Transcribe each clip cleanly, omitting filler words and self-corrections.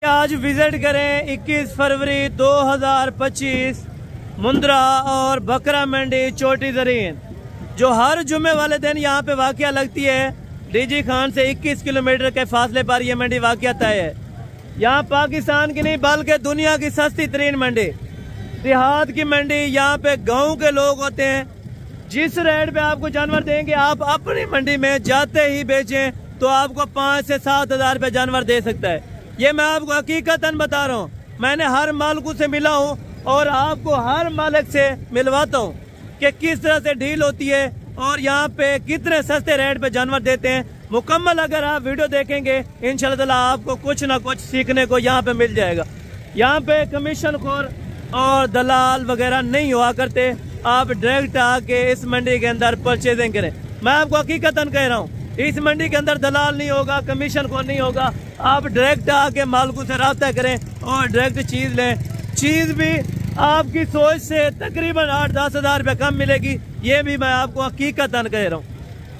आज विजिट करें 21 फरवरी 2025 मुंद्रा और बकरा मंडी चोटी ज़रीन, जो हर जुम्मे वाले दिन यहाँ पे वाक़या लगती है। डीजी खान से 21 किलोमीटर के फासले पर यह मंडी वाक़या तय है। यहाँ पाकिस्तान की नहीं बल्कि दुनिया की सस्ती तरीन मंडी, देहात की मंडी। यहाँ पे गाँव के लोग होते हैं। जिस रेट पे आपको जानवर देंगे, आप अपनी मंडी में जाते ही बेचें तो आपको 5 से 7 हज़ार रुपये जानवर दे सकता है। ये मैं आपको हकीकतन बता रहा हूँ। मैंने हर मालिक से मिला हूँ और आपको हर मालिक से मिलवाता हूँ कि किस तरह से डील होती है और यहाँ पे कितने सस्ते रेट पे जानवर देते हैं। मुकम्मल अगर आप वीडियो देखेंगे इंशाल्लाह ताला आपको कुछ ना कुछ सीखने को यहाँ पे मिल जाएगा। यहाँ पे कमीशन खोर और दलाल वगैरह नहीं हुआ करते। आप डायरेक्ट आके इस मंडी के अंदर परचेजिंग करें। मैं आपको हकीकतन कह रहा हूँ, इस मंडी के अंदर दलाल नहीं होगा, कमीशन खोर नहीं होगा। आप डायरेक्ट आके मालिकों से रब्ता करें और डायरेक्ट चीज़ लें। चीज़ भी आपकी सोच से तकरीबन 8-10 हज़ार रुपये कम मिलेगी। ये भी मैं आपको हकीकतन कह रहा हूँ।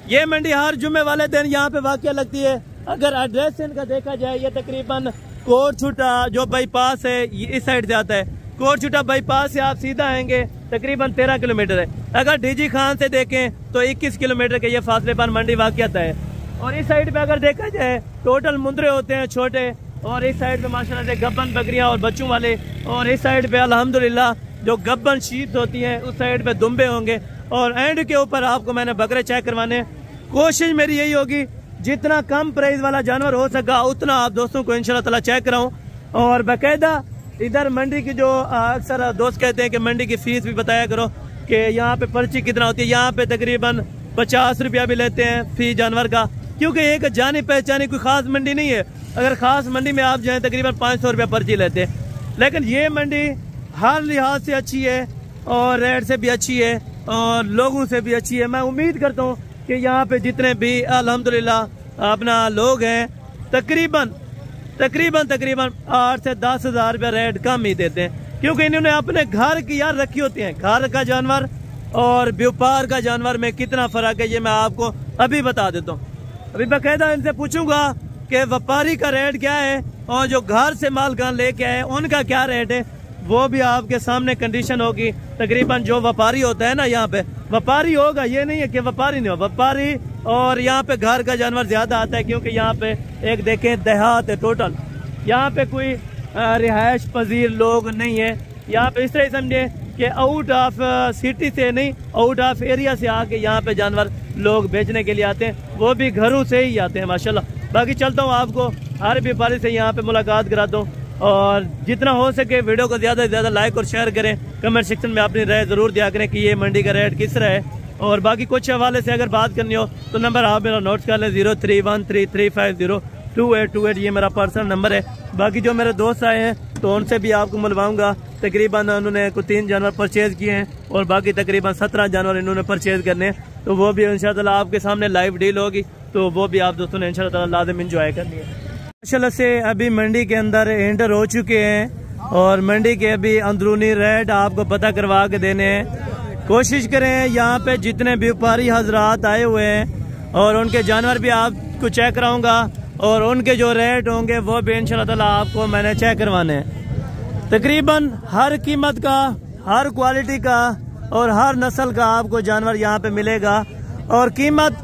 ये मंडी हर जुम्मे वाले दिन यहाँ पे वाक़या लगती है। अगर एड्रेस इनका देखा जाए, ये तकरीबन कोट छुटा जो बाईपास है इस साइड से आता है। कोट छुटा बाईपास से आप सीधा आएंगे तकरीबन 13 किलोमीटर है। अगर डीजी खान से देखें तो 21 किलोमीटर के ये फासले पर मंडी वाक़या है। और इस साइड पे अगर देखा जाए टोटल मुंद्रे होते हैं छोटे, और इस साइड पे माशाल्लाह से गब्बन बकरियां और बच्चों वाले, और इस साइड पे अल्हम्दुलिल्लाह जो गब्बन शीत होती हैं उस साइड पे दुम्बे होंगे। और एंड के ऊपर आपको मैंने बकरे चेक करवाने। कोशिश मेरी यही होगी जितना कम प्राइस वाला जानवर हो सका उतना आप दोस्तों को इंशाल्लाह ताला चेक कराऊं। और बाकायदा इधर मंडी की जो अक्सर दोस्त कहते हैं कि मंडी की फीस भी बताया करो कि यहाँ पे पर्ची कितना होती है। यहाँ पे तकरीबन 50 रुपया भी लेते हैं फी जानवर का, क्योंकि एक जानी पहचानी कोई खास मंडी नहीं है। अगर खास मंडी में आप जाएं तकरीबन 500 रुपया पर्ची लेते हैं। लेकिन ये मंडी हर लिहाज से अच्छी है और रेट से भी अच्छी है और लोगों से भी अच्छी है। मैं उम्मीद करता हूँ कि यहाँ पे जितने भी अल्हम्दुलिल्लाह अपना लोग हैं तकरीबन 8 से 10 हज़ार रुपया रेट कम ही देते हैं, क्योंकि इन्होंने अपने घर की यार रखी होती हैं। घर का जानवर और व्यापार का जानवर में कितना फ़र्क है ये मैं आपको अभी बता देता हूँ। अभी बाकायदा इनसे पूछूंगा कि व्यापारी का रेट क्या है और जो घर से माल खान लेके आए उनका क्या रेट है, वो भी आपके सामने कंडीशन होगी। तकरीबन जो व्यापारी होता है ना, यहाँ पे व्यापारी होगा, ये नहीं है कि व्यापारी नहीं हो, व्यापारी और यहाँ पे घर का जानवर ज्यादा आता है, क्योंकि यहाँ पे एक देखें देहात है टोटल। यहाँ पे कोई रिहायश पजीर लोग नहीं है। यहाँ पे इस तरह समझे कि आउट ऑफ सिटी से नहीं, आउट ऑफ एरिया से आके यहाँ पे जानवर लोग बेचने के लिए आते हैं, वो भी घरों से ही आते हैं माशाल्लाह। बाकी चलता हूँ आपको हर व्यापारी से यहाँ पे मुलाकात कराता हूँ। और जितना हो सके वीडियो को ज़्यादा से ज़्यादा लाइक और शेयर करें। कमेंट सेक्शन में अपनी राय ज़रूर दिया करें कि ये मंडी का रेट किस तरह है। और बाकी कुछ हवाले से अगर बात करनी हो तो नंबर आप मेरा नोट कर लें 031335022828। ये मेरा पर्सनल नंबर है। बाकी जो मेरे दोस्त आए हैं तो उनसे भी आपको मिलवाऊंगा। तकरीबन उन्होंने कुछ 3 जानवर परचेज किए हैं और बाकी तकरीबन 17 जानवर इन्होंने परचेज करने हैं, तो वो भी इंशाल्लाह आपके सामने लाइव डील होगी, तो वो भी आप दोस्तों ने इंशाल्लाह लाज़िम एंजॉय करनी है। माशाल्लाह से अभी मंडी के अंदर एंटर हो चुके हैं और मंडी के अभी अंदरूनी रेट आपको पता करवा के देने हैं। कोशिश करें यहाँ पे जितने व्यापारी हजरात आए हुए हैं और उनके जानवर भी आपको चेक कराऊंगा और उनके जो रेट होंगे वो भी इंशाल्लाह ताला आपको मैंने चेक करवाने हैं। तकरीबन हर कीमत का, हर क्वालिटी का और हर नस्ल का आपको जानवर यहाँ पे मिलेगा। और कीमत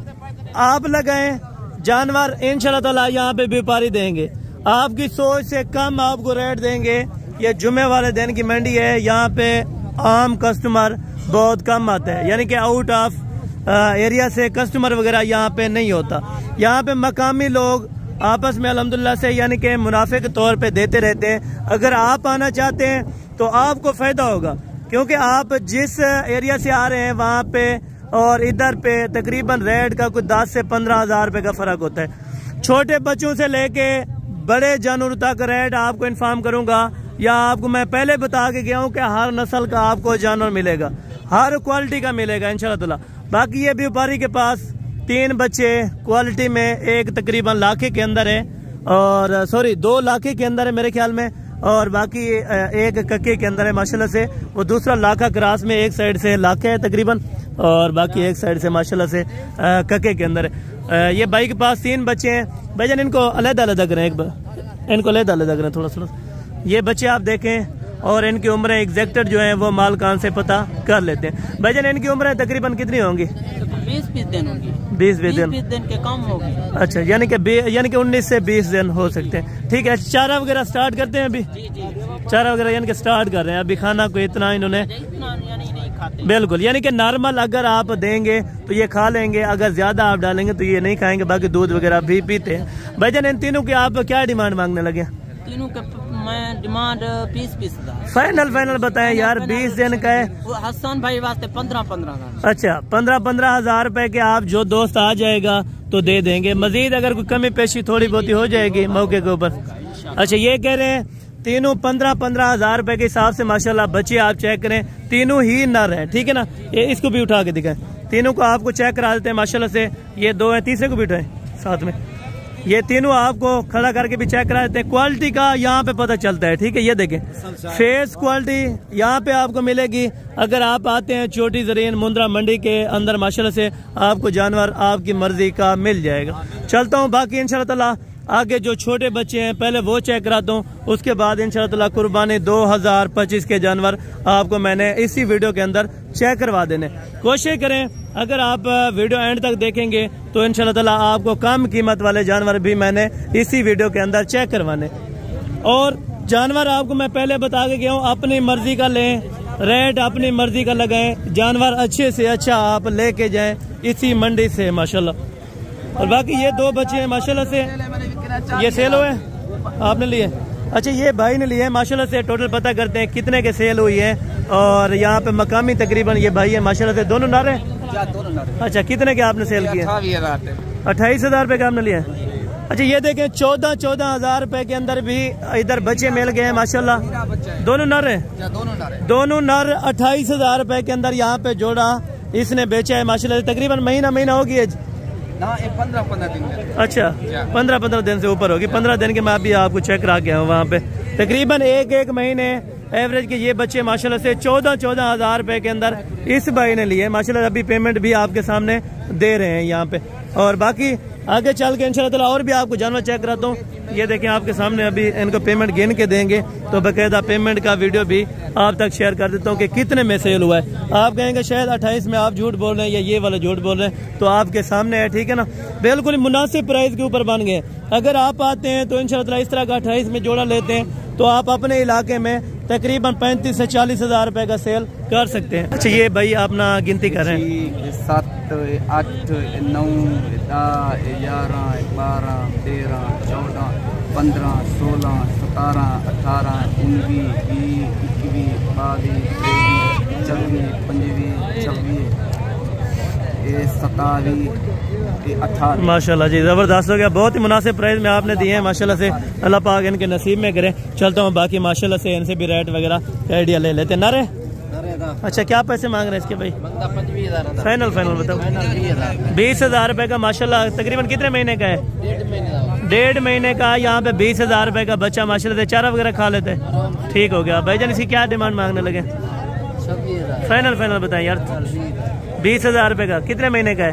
आप लगाएं, जानवर इंशाल्लाह ताला यहाँ पे व्यापारी देंगे। आपकी सोच से कम आपको रेट देंगे। ये जुम्मे वाले दिन की मंडी है, यहाँ पे आम कस्टमर बहुत कम आता है, यानी कि आउट ऑफ एरिया से कस्टमर वगैरह यहाँ पे नहीं होता। यहाँ पे मकामी लोग आपस में अल्हम्दुलिल्लाह से यानी कि मुनाफे के तौर पे देते रहते हैं। अगर आप आना चाहते हैं तो आपको फायदा होगा, क्योंकि आप जिस एरिया से आ रहे हैं वहाँ पे और इधर पे तकरीबन रेट का कुछ 10 से 15 हज़ार रुपये का फ़र्क होता है। छोटे बच्चों से लेके बड़े जानवरों तक रेट आपको इन्फॉर्म करूंगा, या आपको मैं पहले बता के गया हूँ कि हर नस्ल का आपको जानवर मिलेगा, हर क्वालिटी का मिलेगा इंशाल्लाह ताला। बाकी ये व्यापारी के पास 3 बच्चे क्वालिटी में, एक तकरीबन लाखे के अंदर है और 2 लाखे के अंदर है मेरे ख्याल में, और बाकी एक कक्के के अंदर है माशाल्लाह से। वो दूसरा लाखा क्रास में एक साइड से लाखे है तकरीबन और बाकी एक साइड से माशाल्लाह से कक्के के अंदर है। ये भाई के पास 3 बच्चे हैं। भाईजान इनको अलग अलग करें एक बार। इनको लेदा लेदा करें थोड़ा थोड़ा। ये बच्चे आप देखें और इनकी उम्रें एग्जैक्टेड जो है वो मालकान से पता कर लेते हैं। भाईजान इनकी उम्रें तकरीबन कितनी होंगी? 20 दिन होंगी। 20 दिन के कम होगी। अच्छा, यानी कि 19 से 20 दिन हो सकते हैं। ठीक है, चारा वगैरह स्टार्ट करते हैं अभी? चारा वगैरह यानी कि स्टार्ट कर रहे हैं अभी। खाना को इतना इन्होंने बिल्कुल, यानी कि नॉर्मल अगर आप देंगे तो ये खा लेंगे, अगर ज्यादा आप डालेंगे तो ये नहीं खाएंगे। बाकी दूध वगैरह भी पीते हैं। भाईजान इन तीनों की आप क्या डिमांड मांगने लगे? तीनों के मैं डिमांड 20 फाइनल बताएं यार। 20 दिन का है हसन भाई वास्ते 15 अच्छा 15 हज़ार रुपए के आप जो दोस्त आ जाएगा तो दे देंगे। मजीद अगर कोई कमी पेशी थोड़ी बहुत हो जाएगी मौके के ऊपर। अच्छा, ये कह रहे हैं तीनों 15 हज़ार रुपए के हिसाब से माशाल्लाह बच्चे आप चेक करें, तीनों ही नर है। ठीक है ना, ये इसको भी उठा के दिखाएं। तीनों को आपको चेक करा देते हैं माशाल्लाह से। ये 2 है, तीसरे को भी उठाएं साथ में। ये तीनों आपको खड़ा करके भी चेक करा देते हैं। क्वालिटी का यहाँ पे पता चलता है। ठीक है, ये देखें फेस क्वालिटी यहाँ पे आपको मिलेगी। अगर आप आते हैं छोटी ज़रीन मुंद्रा मंडी के अंदर माशाल्लाह से आपको जानवर आपकी मर्जी का मिल जाएगा। चलता हूँ, बाकी इंशाल्लाह ताला आगे जो छोटे बच्चे हैं पहले वो चेक कराता हूँ, उसके बाद इंशाल्लाह ताला कुर्बानी 2025 के जानवर आपको मैंने इसी वीडियो के अंदर चेक करवा देने। कोशिश करें अगर आप वीडियो एंड तक देखेंगे तो इंशाल्लाह ताला आपको कम कीमत वाले जानवर भी मैंने इसी वीडियो के अंदर चेक करवाने। और जानवर आपको मैं पहले बता के गया हूँ, अपनी मर्जी का लें, रेट अपनी मर्जी का लगाएं, जानवर अच्छे से अच्छा आप लेके जाएं इसी मंडी से माशाल्लाह। और बाकी ये 2 बच्चे हैं माशाल्लाह से, ये सेल हुए आपने लिए? अच्छा, ये भाई ने लिए माशाल्लाह से। टोटल पता करते हैं कितने के सेल हुई है। और यहाँ पे मकामी तकरीबन ये भाई है माशाल्लाह से। दोनों नारे? अच्छा, कितने के आपने सेल किए? 28 हज़ार रुपए का आपने लिया। अच्छा, ये देखें 14 हज़ार रुपए के अंदर भी इधर बच्चे मिल गए हैं माशाल्लाह। दोनों नर है? दोनों नर 28 हज़ार रुपए के अंदर यहाँ पे जोड़ा इसने बेचा है माशाल्लाह। तकरीबन महीना होगी एज? 15 दिन। अच्छा, 15 दिन से ऊपर होगी। 15 दिन के मैं अभी आपको चेक करा के हूँ वहाँ पे। तकरीबन एक महीने एवरेज के ये बच्चे माशाल्लाह से 14 हज़ार रुपए के अंदर इस भाई ने लिए माशाल्लाह। अभी पेमेंट भी आपके सामने दे रहे हैं यहाँ पे। और बाकी आगे चल के इंशाल्लाह ताला और भी आपको जानवर चेक कराता हूँ। ये देखें आपके सामने अभी इनको पेमेंट गिन के देंगे तो बाकायदा पेमेंट का वीडियो भी आप तक शेयर कर देता हूँ कि कितने में सेल हुआ है। आप कहेंगे शायद 28 में आप झूठ बोल रहे हैं या ये वाला झूठ बोल रहे हैं, तो आपके सामने है। ठीक है ना, बिल्कुल मुनासिब प्राइस के ऊपर बन गए। अगर आप आते हैं तो इंशाल्लाह इस तरह का 28 में जोड़ा लेते हैं तो आप अपने इलाके में तकरीबन 35 से 40 हज़ार रुपए का सेल कर सकते हैं। अच्छा, ये भाई अपना गिनती कर रहे हैं? 7 8 9 10 11 12 13 14 15 16 17 18 19 20 21 22 23 24 25 26 27 18। माशाल्लाह जी, जबरदस्त हो गया। बहुत ही मुनासिब प्राइस में आपने दिए हैं माशाल्लाह से। अल्लाह पाक इनके नसीब में करे। चलता हूँ, बाकी माशाल्लाह से इनसे भी रेट वगैरह का आइडिया ले लेते हैं। नारे? अच्छा, क्या पैसे मांग रहे हैं इसके भाई? फाइनल बताओ। 20 हज़ार रुपए का माशाल्लाह। तकरीबन कितने महीने का है? 1.5 महीने का। यहाँ पे 20 हज़ार रुपए का बच्चा माशाल्लाह से। चारा वगैरह खा लेते हैं? ठीक हो गया। भाईजान इसकी क्या डिमांड मांगने लगे? फाइनल बताएं यार। 20 हज़ार रुपए का। कितने महीने का है?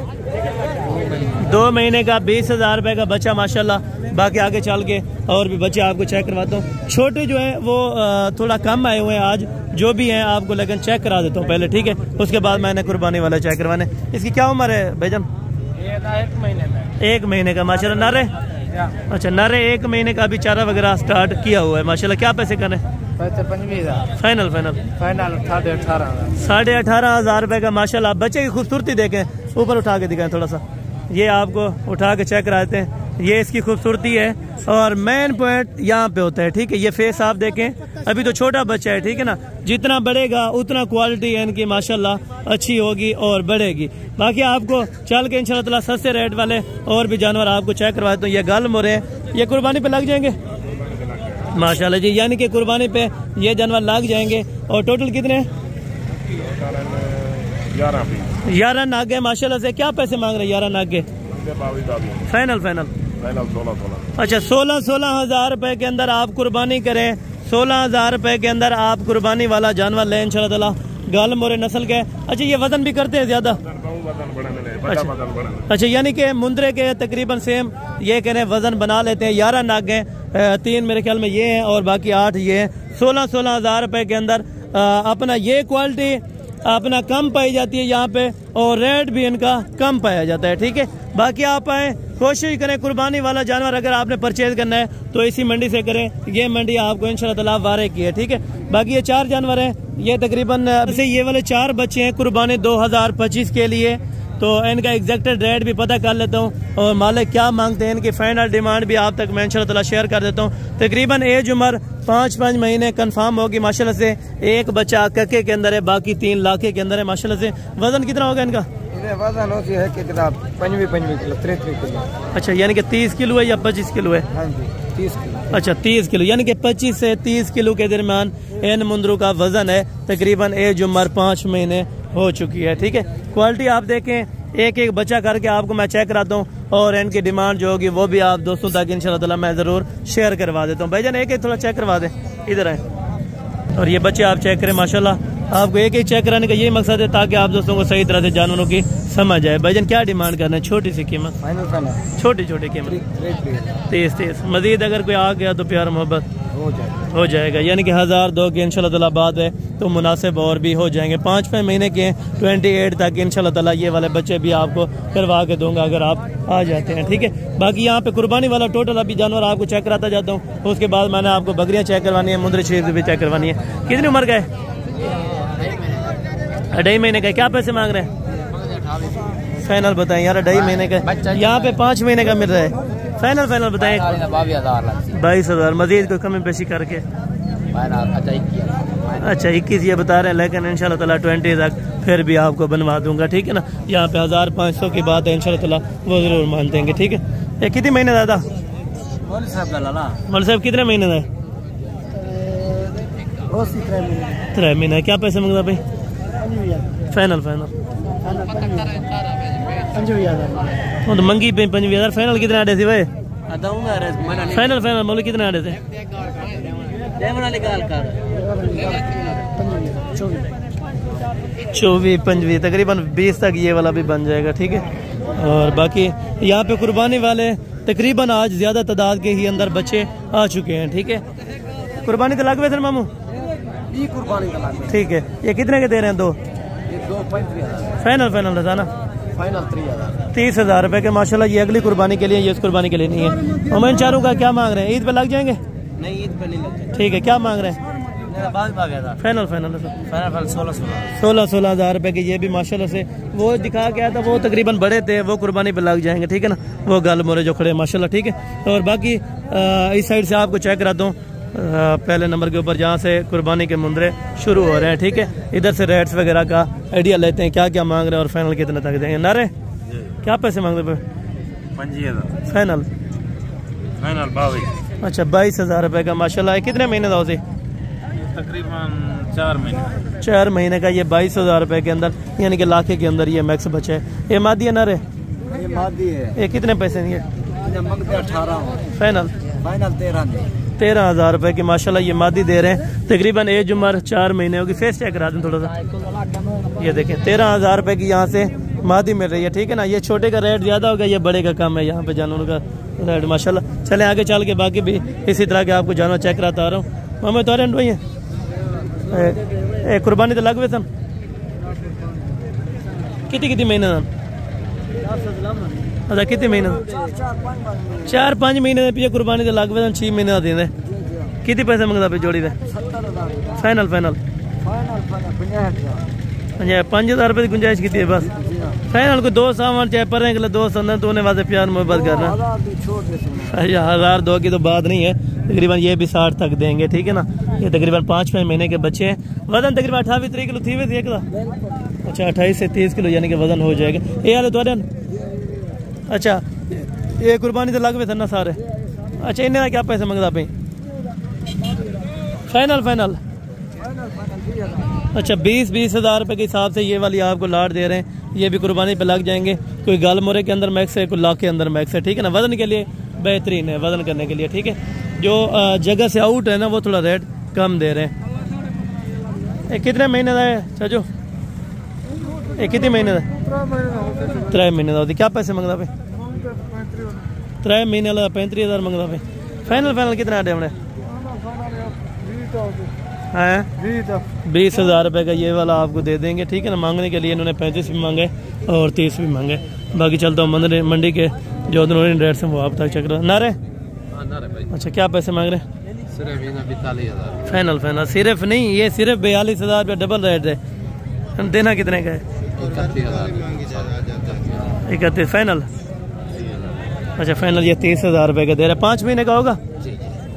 2 महीने का 20 हज़ार रुपए का बच्चा माशाल्लाह। बाकी आगे चल के और भी बच्चे आपको चेक करवाता हूँ। छोटे जो है वो थोड़ा कम आए हुए हैं आज, जो भी हैं आपको लेकिन चेक करा देता हूँ पहले। ठीक है, उसके बाद मैंने कुर्बानी वाला चेक करवाने। इसकी क्या उम्र है भाईजान? 1 महीने का माशाल्लाह। नर है? अच्छा, नर है। 1 महीने का अभी चारा वगैरह स्टार्ट किया हुआ है माशाल्लाह। क्या पैसे कर रहे हैं? फाइनल 18.5 हज़ार रुपए का माशाल्लाह। बच्चे की खूबसूरती देखें, ऊपर उठा के दिखाएं थोड़ा सा। ये आपको उठा के चेक कराते हैं। ये इसकी खूबसूरती है और मेन पॉइंट यहाँ पे होता है। ठीक है, ये फेस आप देखें, अभी तो छोटा बच्चा है। ठीक है ना, जितना बढ़ेगा उतना क्वालिटी इनकी माशाल्लाह अच्छी होगी और बढ़ेगी। बाकी आपको चल के इंशाल्लाह ताला सस्ते रेट वाले और भी जानवर आपको चेक करवाते हैं। ये गल मोरे ये कुर्बानी पे लग जाएंगे माशाल्लाह जी, यानी कि कुर्बानी पे ये जानवर लग जाएंगे। और टोटल कितने? 11 नाग है माशाल्लाह से। क्या पैसे मांग रहे हैं 11 नाग के? फाइनल 16। अच्छा, 16 हज़ार रुपए के अंदर आप कुर्बानी करें। 16 हज़ार रुपए के अंदर आप कुर्बानी वाला जानवर लें इंशाल्लाह ताला। गाल मोरे नस्ल के। अच्छा ये वजन भी करते हैं ज्यादा? अच्छा यानी कि मुंद्रे के तकरीबन सेम ये कह रहे हैं वजन बना लेते हैं। 11 नाग हैं, 3 मेरे ख्याल में ये हैं और बाकी 8 ये हैं। 16-16 हज़ार रुपए के अंदर अपना ये क्वालिटी अपना कम पाई जाती है यहाँ पे और रेट भी इनका कम पाया जाता है। ठीक है, बाकी आप आए कोशिश करें कुर्बानी वाला जानवर अगर आपने परचेज करना है तो इसी मंडी से करें। ये मंडी आपको इंशाल्लाह ताला वारे की है। ठीक है, बाकी ये 4 जानवर हैं, ये तकरीबन से ये वाले 4 बच्चे हैं कुर्बानी 2025 के लिए। तो इनका एग्जैक्टेड रेट भी पता कर लेता हूँ और मालिक क्या मांगते हैं, इनकी फाइनल डिमांड भी आप तक मैं इंशाल्लाह ताला शेयर कर देता हूँ। तकरीबन एज उम्र 5-5 महीने कंफर्म होगी माशाल्लाह से। एक बच्चा कक्के के अंदर है, बाकी 3 लाखे के अंदर है माशाल्लाह से। वजन कितना होगा इनका? वजन होती है कितना 25 किलो 33 किलो। अच्छा यानी कि 30 किलो है या 25 किलो है? हाँ जी 30 किलो। अच्छा 30 किलो यानी कि 25 से 30 किलो के दरमियान इन मुंदरों का वजन है। तकरीबन एज उम्र 5 महीने हो चुकी है। ठीक है, क्वालिटी आप देखें, एक एक बच्चा करके आपको मैं चेक कराता हूँ और इनकी डिमांड जो होगी वो भी आप दोस्तों तक इंशाल्लाह ताला मैं जरूर शेयर करवा देता हूँ। भाईजान एक एक थोड़ा चेक करवा दें, इधर आए। और ये बच्चे आप चेक करें माशाल्लाह, आपको एक एक चेक कराने का यही मकसद है ताकि आप दोस्तों को सही तरह से जानवरों की समझ आए। भाईजान क्या डिमांड करना है? छोटी सी कीमत, छोटी छोटी कीमत 30 मजीद अगर कोई आ गया तो प्यार मोहब्बत हो जाएगा। यानी कि 1000-2 के इंशाल्लाह ताला बाद है तो मुनासिब और भी हो जाएंगे। 5-5 महीने के 28 तक इंशाल्लाह ताला ये वाले बच्चे भी आपको करवा के दूंगा अगर आप आ जाते हैं। ठीक है, बाकी यहाँ पे कुर्बानी वाला टोटल अभी जानवर आपको चेक कराता जाता हूँ। उसके बाद मैंने आपको बकरियाँ चेक करवानी है, मुंदरी शरीफ भी चेक करवानी है। कितनी उम्र का है? 2.5 महीने का। क्या पैसे मांग रहे हैं? फाइनल बताएं यार। 2.5 महीने का, यहाँ पे 5 महीने का मिल रहा है। फाइनल बताएं। 22,000 मजीद कोई कमी पेशी करके। अच्छा 21 ये बता रहे हैं, लेकिन इंशाल्लाह ताला 20 तक फिर भी आपको बनवा दूंगा। ठीक है ना, यहाँ पे 1500 की बात है, इंशाल्लाह ताला वो जरूर मान देंगे। ठीक है, ये कितने महीने दादा? मौलवी साहब कितने महीने का? 3 महीने। क्या पैसे मांगता भाई? फाइनल तो मंगी पे 25,000। फाइनल कितने आड़े थे भाई? फाइनल मौलवी कितने आड़े थे? 24-25 तकरीबन 20 तक ये वाला भी बन जाएगा। ठीक है, और बाकी यहाँ पे कुर्बानी वाले तकरीबन आज ज्यादा तादाद के ही अंदर बच्चे आ चुके हैं। ठीक है, कुर्बानी तो लग थे मामू? ठीक है, ये कितने के दे रहे हैं? 2 फाइनल रहता ना? 30,000 रुपए के माशाल्लाह। ये अगली कुर्बानी के लिए, ये इस कुर्बानी के लिए नहीं है। और मैं चारों का क्या मांग रहे हैं? ईद पे लग जाएंगे? नहीं ईद पे नहीं लगते। ठीक है, क्या मांग रहे हैं? फाइनल 16,000 रुपए के। ये भी माशाल्लाह से वो दिखा के आया था, वो तकरीबन बड़े थे, वो कुर्बानी पे लग जाएंगे। ठीक है ना, वो गाल मोरे जो खड़े माशाल्लाह। ठीक है, और बाकी इस साइड से आपको चेक कराता हूँ पहले नंबर के ऊपर जहाँ से कुर्बानी के मुंदरे शुरू हो रहे हैं। ठीक है, इधर से रेट्स वगैरह का आइडिया लेते हैं, क्या क्या मांग रहे हैं और फाइनल कितने तक देंगे। नारे क्या पैसे मांग रहे हैं? फाइनल 22। अच्छा 22,000 रुपए का माशाल्लाह। कितने महीने का? तकरीबन 4 महीने का। ये 22,000 रुपए के अंदर यानी कि लाखे के अंदर ये मैक्स बचे है। ये मादी है नारे? ये मादी है। ये कितने पैसे नहीं है? 18। फाइनल 13,000 रुपए की माशाल्लाह ये मादी दे रहे हैं। तकरीबन एज उम्र 4 महीने होगी। फेस चेक करा दें थोड़ा सा। ये देखें 13,000 रुपए की यहाँ से मादी मिल रही है। ठीक है ना, ये छोटे का रेट ज्यादा होगा, ये बड़े का कम है यहाँ पे जानवरों का रेट माशाल्लाह। चले आगे चल के बाकी भी इसी तरह के आपको जानवर चेक कराता आ रहा हूँ। मामा तो भाई है कुर्बानी तो लग सन कितनी महीने? अच्छा कितने महीने? 4-5 महीने पे कुर्बानी तो लग 6 महीने का देंगे। कितने पैसे मंगता पे जोड़ी दे? फाइनल 5,000 रुपए की गुंजाइश की बस। फाइनल को 2 सामान चाहे पर 2 संदन तो उन्हें वास्ते प्यार मोहब्बत करना। 1000-2 की तो बात नहीं है, तकरीबन ये भी 60 तक देंगे। ठीक है ना, ये तकरीबन 5-5 महीने के बच्चे हैं। वजन तकरीबन 28-30 किलो थी वैसे एक। अच्छा 28 से 30 किलो यानी कि वजन हो जाएगा। ये हाल तो अच्छा ये कुर्बानी तो लग थे ना सारे। अच्छा इन्हें क्या पैसे मंगता पे? फाइनल अच्छा 20,000 रुपए के हिसाब से ये वाली आपको लाट दे रहे हैं। ये भी कुर्बानी पे लग जाएंगे। कोई गाल मोरे के अंदर मैक्स है, कोई लाख के अंदर मैक्स है। ठीक है ना, वजन के लिए बेहतरीन है, वजन करने के लिए। ठीक है, जो जगह से आउट है ना वो थोड़ा रेट कम दे रहे हैं। कितने महीने का है चाचू? कितने महीने का? 3 महीने का। क्या पैसे मंगता पे? 3 महीने वाला 35,000 मंगता पे। फाइनल कितना आटे हमने? 20,000 रुपये का ये वाला आपको दे देंगे, ठीक है ना। मांगने के लिए इन्होंने 35 भी मांगे और 30 भी मांगे। बाकी चलता हूँ मंडी के जो उन्होंने रेट से वो आप तक चेक रहा नारे। अच्छा क्या पैसे मांग रहे हैं? फाइनल सिर्फ नहीं, ये सिर्फ 42,000 रुपये डबल रेट है। देना कितने का है? 31 फाइनल। अच्छा फाइनल ये 30,000 रुपये का दे रहा है। 5 महीने का होगा?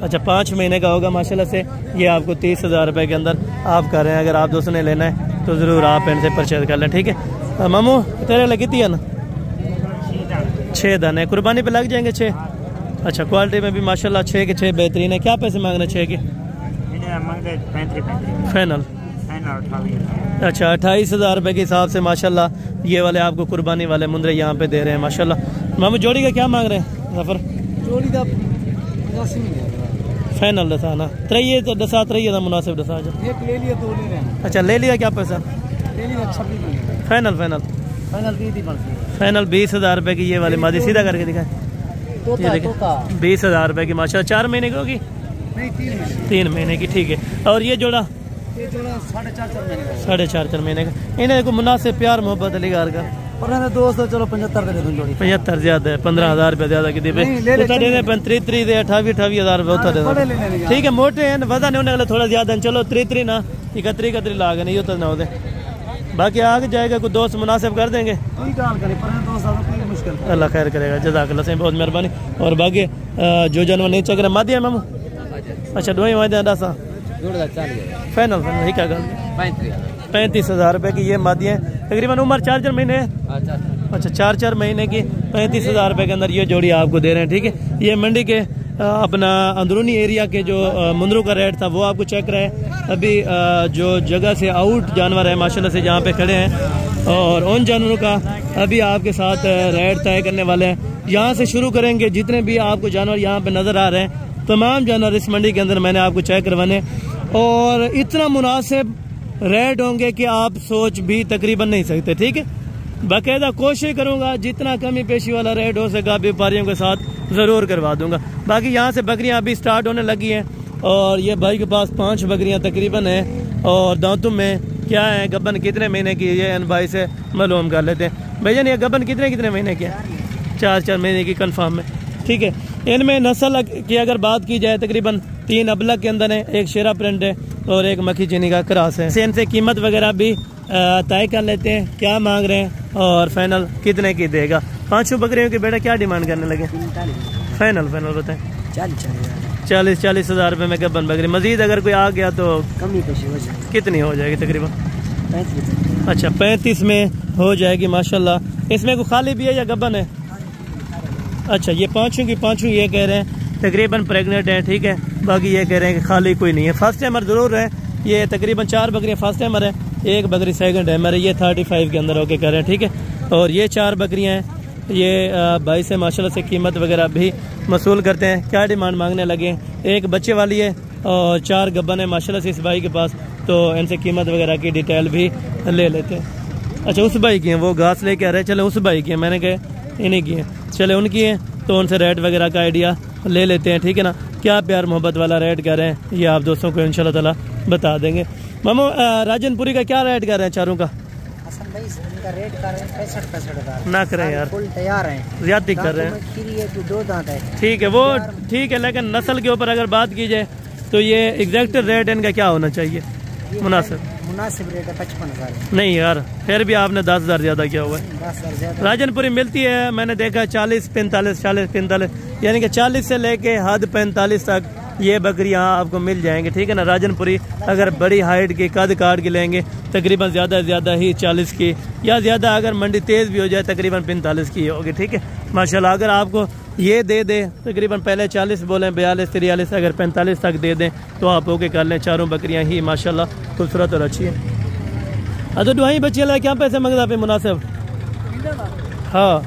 अच्छा 5 महीने का होगा माशाल्लाह से। ये आपको 30,000 रुपये के अंदर आप कर रहे हैं। अगर आप दोस्तों ने लेना है तो ज़रूर आप इनसे परचेज कर लें, ठीक है। मामू तेरे लिए कितनी है ना? 6 दाने कुर्बानी पे लग जाएंगे 6। अच्छा क्वालिटी में भी माशाल्लाह 6 के 6 बेहतरीन है। क्या पैसे मांग रहे हैं 6 के? फाइनल। अच्छा 28,000 रुपये के हिसाब से माशाल्लाह ये वाले आपको कुर्बानी वाले मुंद्रे यहाँ पे दे रहे हैं माशाल्लाह। मामू जोड़ी का क्या मांग रहे हैं जफर? जोड़ी का फाइनल दसा ना त्रैये तो दसा त्रैये का मुनासिब दसा। एक ले लिया तो ले रहे हैं। अच्छा ले लिया क्या पैसा? ले लिया 26। फाइनल 20,000 रुपये की ये वाली मादी सीधा करके दिखाए। 20,000 रुपये की माशाल्लाह। 4 महीने की होगी? नहीं 3 महीने की, ठीक है। और ये जोड़ा? ये जोड़ा 4.5 महीने का। इन्हें देखो मुनासिब प्यार मोहब्बत अलीगार का दोस्त। चलो 75 दे दूं जोड़ी। 75 ज्यादा है, 15,000 रुपये ज्यादा की दे 28,000 रुपये होता है, ठीक है। मोटे हैं वजन होने वाले थोड़ा ज्यादा। चलो 33 ना 31 लाग नहीं होता ना होते। बाकी आगे जाएगा कुछ दोस्त मुनासिब कर देंगे। अल्लाह खैर करेगा, जज़ाकल्लाह से बहुत मेहरबानी। और बाकी जो जानवर नहीं चक रहे मादी है मामू? अच्छा दो ही मादी है। फाइनल ही क्या 35,000 रुपये की ये मादी है। तकरीबन उम्र 4 महीने है। अच्छा 4 महीने की 35,000 रुपये के अंदर ये जोड़ी आपको दे रहे हैं, ठीक है। ये मंडी के अपना अंदरूनी एरिया के जो मुंदरों का रेट था वो आपको चेक रहे। अभी जो जगह से आउट जानवर है माशाल्लाह से जहाँ पे खड़े हैं, और उन जानवरों का अभी आपके साथ रेट तय करने वाले हैं। यहाँ से शुरू करेंगे। जितने भी आपको जानवर यहाँ पे नज़र आ रहे हैं तमाम जानवर इस मंडी के अंदर मैंने आपको चेक करवाने, और इतना मुनासिब रेट होंगे कि आप सोच भी तकरीबन नहीं सकते, ठीक है। बाकायदा कोशिश करूंगा जितना कमी पेशी वाला रेट हो सका व्यापारियों के साथ ज़रूर करवा दूंगा। बाकी यहाँ से बकरियाँ अभी स्टार्ट होने लगी हैं, और ये भाई के पास 5 बकरियाँ तकरीबन हैं। और दांतों में क्या है, गबन कितने महीने की, ये इन भाई से मालूम कर लेते हैं। भैया ये गबन कितने महीने की है? 4 महीने की कन्फर्म है, ठीक है। इनमें नस्ल की अगर बात की जाए तकरीबन 3 अबलग के अंदर है, एक शेरा प्रिंट है और एक मक्खी चीनी का क्रॉस है। इनसे कीमत वगैरह भी तय कर लेते हैं, क्या मांग रहे हैं और फाइनल कितने की देगा। 5 बकरियों के बेटा क्या डिमांड करने लगे? फाइनल बताएं। 40,000 रुपये में गबन बकरी। मजीद अगर कोई आ गया तो कमी कितनी हो जाएगी? तकरीबन 35। अच्छा 35 में हो जाएगी माशाल्लाह। इसमें कोई खाली भी है या गबन है? अच्छा ये 5 की 5 ये कह रहे हैं तकरीबन प्रेग्नेंट है, ठीक है। बाकी ये कह रहे हैं कि खाली कोई नहीं है। फर्स्ट टाइमर जरूर है। ये तकरीबन 4 बकरियाँ फर्स्ट टाइमर है, 1 बकरी सेकंड टाइमर है। ये 35 के अंदर होके कह रहे हैं, ठीक है। और ये 4 बकरियाँ हैं। ये भाई से माशाल्लाह से कीमत वगैरह भी वसूल करते हैं। क्या डिमांड मांगने लगे? 1 बच्चे वाली है और 4 गब्बन है माशाल्लाह से इस भाई के पास। तो इनसे कीमत वगैरह की डिटेल भी ले लेते हैं। अच्छा उस भाई की हैं, वो घास लेके आ रहे हैं। चले उस भाई की हैं, मैंने कहा इन्हीं की हैं। चले उनकी हैं तो उनसे रेट वगैरह का आइडिया ले लेते हैं, ठीक है ना। क्या प्यार मोहब्बत वाला रेट कर रहे हैं ये आप दोस्तों को इंशाल्लाह ताला बता देंगे। मामू राजनपुरी का क्या रेट कर रहे हैं चारों का? रेट कर रहे हैं 65,000 ना करें यार, फुल तैयार है, ज्यादा कर रहे हैं। 2 दांत है, ठीक है वो ठीक है, लेकिन नस्ल के ऊपर अगर बात की जाए तो ये एग्जैक्ट रेट इनका क्या होना चाहिए? मुनासिब रेट है 55,000। नहीं यार फिर भी आपने 10,000 ज्यादा किया हुआ है। 10,000 ज्यादा। राजनपुरी मिलती है मैंने देखा 40-45 यानी कि 40 से लेके हद 45 तक ये बकरियाँ आपको मिल जाएंगे, ठीक है ना। राजनपुरी अगर बड़ी हाइट की कद काट के लेंगे तकरीबन ज़्यादा से ज़्यादा ही 40 की, या ज़्यादा अगर मंडी तेज़ भी हो जाए तकरीबन 45 की होगी, ठीक है माशाल्लाह। अगर आपको ये दे दे तकरीबन पहले 40 बोलें, 42-43 अगर 45 तक दे दें तो आप ओके कर लें। चारों बकरियाँ ही माशाल्लाह खूबसूरत और अच्छी हैं। अच्छा दुआई बच्चे ला क्या पैसे मंगता पे मुनासिब? हाँ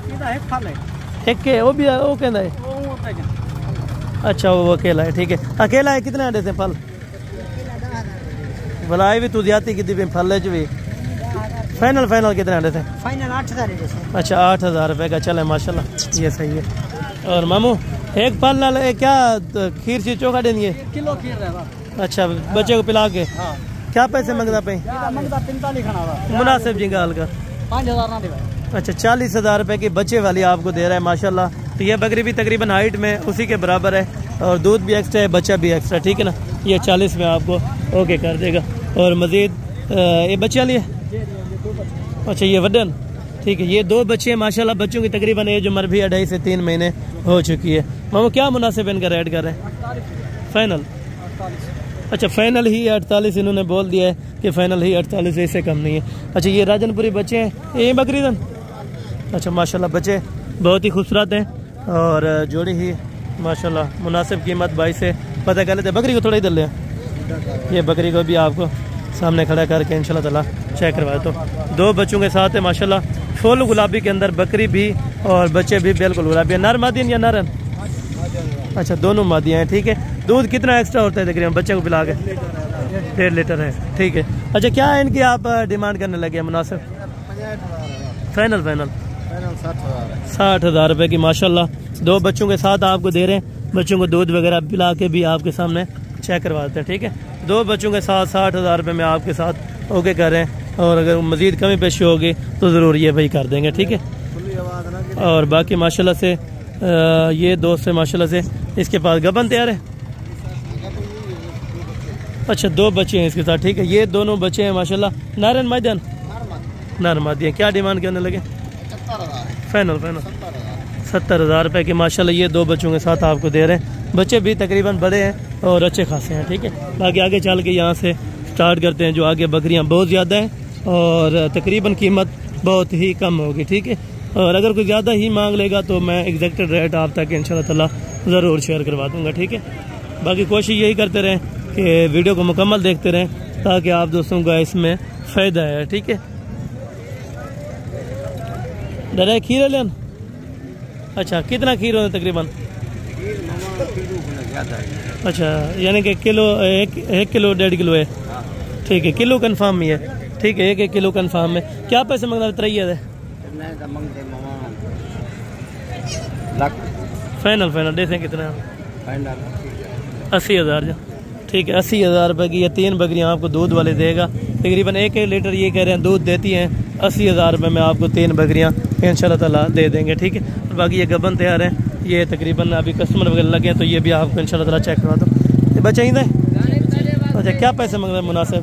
एक के वो भी वो कहना है। अच्छा वो अकेला है, ठीक है। अकेला है, कितने अंडे से फल? भलाई भी तू ज्यादा की भी फल भी फाइनल कितने आने थे? फाइनल 8,000 है। अच्छा 8,000 रुपये का चले माशाल्लाह, ये सही है। और मामू एक फल ना क्या खीर सी चोखा देनी है? किलो खीर रहेगा। अच्छा बच्चे को पिला के क्या पैसे मंगता पे? मुनासिब जी गाल का 5,000 ना दे। अच्छा 40,000 रुपये की बच्चे वाली आपको दे रहा है माशाल्लाह। तो ये बकरी भी तकरीबन हाइट में उसी के बराबर है और दूध भी एक्स्ट्रा है, बच्चा भी एक्स्ट्रा, ठीक है ना। ये 40 में आपको ओके कर देगा। और मज़ीद ये बच्चे वाली है? अच्छा ये वडन, ठीक है। ये 2 बच्चे हैं माशाल्लाह। बच्चों की तकरीबन एज उम्र भी 2.5 से 3 महीने हो चुकी है। मामू क्या मुनासिब इनका रेट कर रहे हैं? फाइनल? अच्छा फाइनल ही 48 इन्होंने बोल दिया है कि फाइनल ही 48, इससे कम नहीं है। अच्छा ये राजनपुरी बच्चे हैं, ये बकरीदन? अच्छा माशाल्लाह बच्चे बहुत ही खूबसूरत हैं और जोड़ी ही माशाल्लाह। मुनासिब कीमत 22 से पता कर लेते। बकरी को थोड़ा इधर ले, ये बकरी को भी आपको सामने खड़ा करके इंशाल्लाह ताला चेक करवाए। तो 2 बच्चों के साथ है माशाल्लाह, फुल गुलाबी के अंदर बकरी भी और बच्चे भी बिल्कुल गुलाबी है। नर मादियन या नरन? अच्छा दोनों मादियाँ हैं, ठीक है। दूध कितना एक्स्ट्रा होता है तकरीबन बच्चे को पिला के? 1.5 लीटर है, ठीक है। अच्छा क्या है इनकी आप डिमांड करने लगे मुनासिब? फाइनल 60,000 रुपये की माशाल्लाह। 2 बच्चों के साथ आपको दे रहे हैं। बच्चों को दूध वगैरह पिला के भी आपके सामने चेक करवाते हैं, ठीक है। 2 बच्चों के साथ 60,000 रुपये में आपके साथ ओके कर रहे हैं। और अगर मज़ीद कमी पेशी होगी तो ज़रूर ये भाई कर देंगे, ठीक है। और बाकी माशाल्लाह से ये दोस्त है माशाल्लाह से, इसके पास गबन तैयार है। अच्छा 2 बच्चे हैं इसके साथ, ठीक है। ये दोनों बच्चे हैं माशाल्लाह। नारन मैदान नर मादियाँ क्या डिमांड करने लगे? फाइनल 70,000 रुपये की माशाल्लाह। ये 2 बच्चों के साथ आपको दे रहे हैं। बच्चे भी तकरीबन बड़े हैं और अच्छे खासे हैं, ठीक है। बाकी आगे चल के यहाँ से स्टार्ट करते हैं। जो आगे बकरियाँ बहुत ज़्यादा हैं और तकरीबन कीमत बहुत ही कम होगी, ठीक है। और अगर कोई ज़्यादा ही मांग लेगा तो मैं एग्जैक्टेड रेट आप तक इंशाल्लाह ताला ज़रूर शेयर करवा दूँगा, ठीक है। बाकी कोशिश यही करते रहें कि वीडियो को मुकम्मल देखते रहें ताकि आप दोस्तों का इसमें फ़ायदा है, ठीक है। डरा खीर लेन? अच्छा कितना खीर होता है तकरीबन? अच्छा यानी कि किलो 1 किलो 1.5 किलो है, ठीक है। किलो कन्फर्म ही है, ठीक है। 1 किलो कन्फर्म है। क्या पैसे मंगना? 3 फाइनल देखें कितना? 80,000 जो, ठीक है। 80,000 रुपये की ये 3 बकरियाँ आपको दूध वाले देगा। तकरीबन 1 लीटर ये कह रहे हैं दूध देती हैं। 80,000 रुपये में आपको 3 बकरियाँ इंशाल्लाह ताला दे देंगे, ठीक है। और बाकी ये गबन तैयार है। ये तकरीबन अभी कस्टमर वगैरह लगे हैं तो ये भी आपको इंशाल्लाह ताला चेक करवा दो। ये बच्चा ही है? अच्छा क्या पैसे मंग रहे हैं मुनासिब?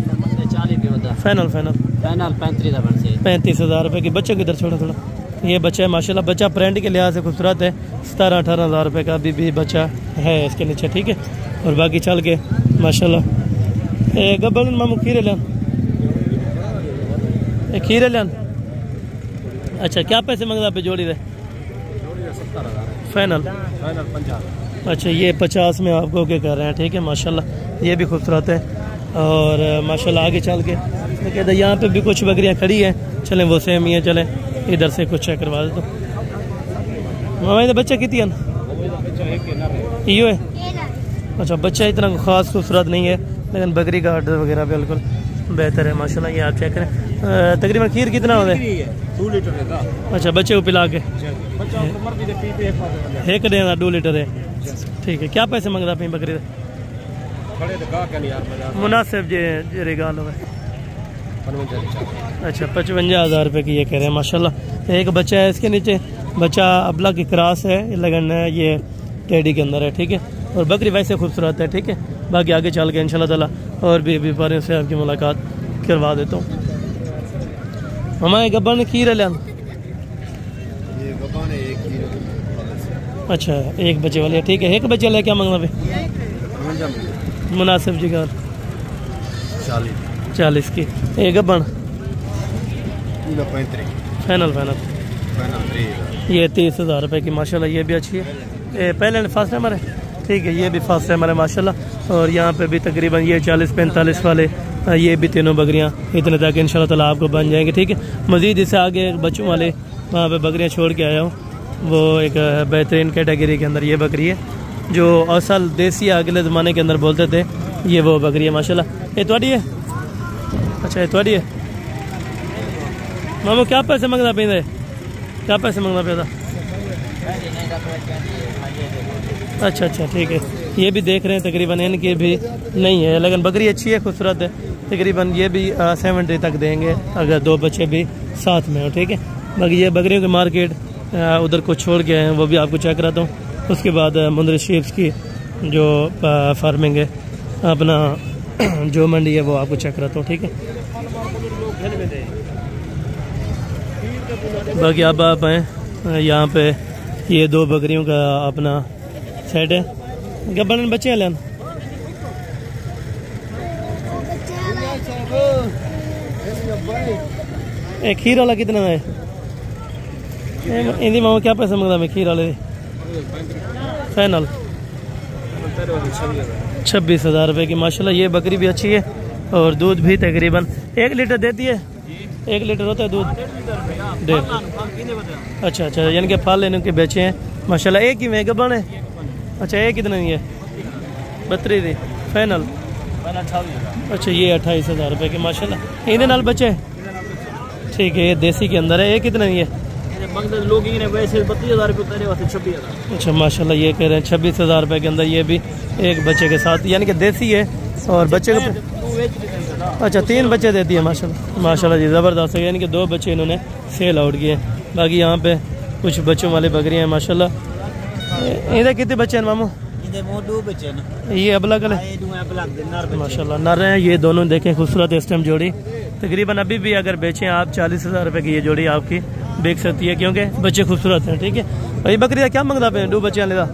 फाइनल 35,000 रुपये की। बच्चे किधर छोड़ा थोड़ा? ये बच्चा है माशाल्लाह। बच्चा प्रिंट के लिहाज से खूबसूरत है। 17-18,000 रुपये का अभी भी बच्चा है इसके नीचे, ठीक है। और बाकी चल के माशाल्लाह गब्बल मामू खीरे लेन, खीरे लेन। अच्छा क्या पैसे मंगता पे जोड़ी दे? फाइनल 50। अच्छा ये 50 में आपको क्या कर रहे हैं, ठीक है माशाल्लाह। ये भी खूबसूरत है। और माशाल्लाह आगे चल के कहते हैं यहाँ पे भी कुछ बकरियाँ खड़ी हैं। चलें वो सेम ही है, चलें इधर से कुछ चेक करवा दे। तो मामा तो बच्चा कितनी है? यो है। अच्छा बच्चा इतना ख़ास खूबसूरत नहीं है लेकिन बकरी का ऑर्डर वगैरह बिल्कुल बेहतर है माशाल्लाह। ये आप चेक करें। तकरीबन खीर कितना होता है? 2 लीटर का। अच्छा बच्चे को पिला के 1 देना 2 लीटर है, ठीक है। क्या पैसे मंगता अपनी बकरी? मुनासिब जे रिगाल हो। अच्छा 55,000 रुपये की ये कह रहे हैं माशाल्लाह। एक बच्चा है इसके नीचे, बच्चा अबला की क्रॉस है, लगन है ये टेडी के अंदर है, ठीक है। और बकरी वैसे खूबसूरत है, ठीक है। बाकी आगे चल के इंशाल्लाह ताला और भी व्यापारियों से आपकी मुलाकात करवा देता हूँ। हमारे गब्बर ने खीर लिया। अच्छा 1 बच्चे वाले, ठीक है। 1 बच्चे वाले क्या मंगना पे? मुनासिब जी का 40 की। एक गब्बन फाइनल ये 30,000 रुपये की माशाल्लाह। ये भी अच्छी है। पहले फर्स्ट टाइमर है, ठीक है। ये भी फर्स्ट टाइमर है माशाल्लाह। और यहाँ पे भी तकरीबन ये 40-45 वाले ये भी तीनों बकरियाँ इतने तक इंशाल्लाह ताला आपको बन जाएंगे, ठीक है। मज़ीद इससे आगे बच्चों वाले वहाँ पे बकरियाँ छोड़ के आया हूँ। वो एक बेहतरीन कैटेगरी के अंदर ये बकरी है जो असल देसी अगले ज़माने के अंदर बोलते थे। ये वो बकरी है माशाल्लाह। ये थोड़ी है अच्छा ये थोड़ी है मामू, क्या पैसे मंगना पे? क्या पैसे मंगना पे था? अच्छा अच्छा ठीक है। ये भी देख रहे हैं तकरीबन इनकी भी नहीं है, लेकिन बकरी अच्छी है, खूबसूरत है। तकरीबन ये भी 70 तक देंगे अगर दो बच्चे भी साथ में हो, ठीक है। बाकी ये बकरियों की मार्केट उधर को छोड़ के हैं, वो भी आपको चेक कराता हूँ। उसके बाद मुंद्रा शीप्स की जो फार्मिंग है अपना जो मंडी है वो आपको चेक कराता हूँ, ठीक है। बाकी अब आप हैं यहाँ पे, ये दो बकरियों का अपना सेट है। गब्बन बच्चे लेन एक खीर वाला कितना है? इंदी मामा क्या पैसे मंगता मैं खीर वाले? फाइनल 26,000 रुपये की। माशाल्लाह ये बकरी भी अच्छी है और दूध भी तकरीबन 1 लीटर देती है। 1 लीटर होता है दूध? 1.5। अच्छा अच्छा, यानी कि फल लेने के बेचे हैं माशाल्लाह। एक ही में गब्बन है? अच्छा ये कितना ही है? 32 फाइनल। अच्छा ये 28,000 रुपये की माशाल्लाह। इन्हें नाल बच्चे ठीक है। ये देसी के अंदर है। ये कितना ही है? लोग वैसे 32,000 रुपये, 26,000। अच्छा माशाल्लाह ये कह रहे हैं 26,000 रुपये के अंदर। ये भी एक बच्चे के साथ, यानी कि देसी है और बच्चे का अच्छा 3 बच्चे देती है माशाल्लाह। माशाल्लाह जी ज़बरदस्त है, यानी कि 2 बच्चे इन्होंने सेल आउट किए। बाकी यहाँ पे कुछ बच्चों वाले बकरियाँ हैं माशाल्लाह। इधर कितने बच्चे हैं मामू? ये अबला कल माशाल्लाह नर हैं ये दोनों। देखें खूबसूरत इस टाइम जोड़ी। तकरीबन अभी भी अगर बेचें आप 40,000 रुपये की ये जोड़ी आपकी बेच सकती है, क्योंकि बच्चे खूबसूरत हैं, ठीक है। भाई बकरी का क्या मंगता पे? 2 बच्चे लेदा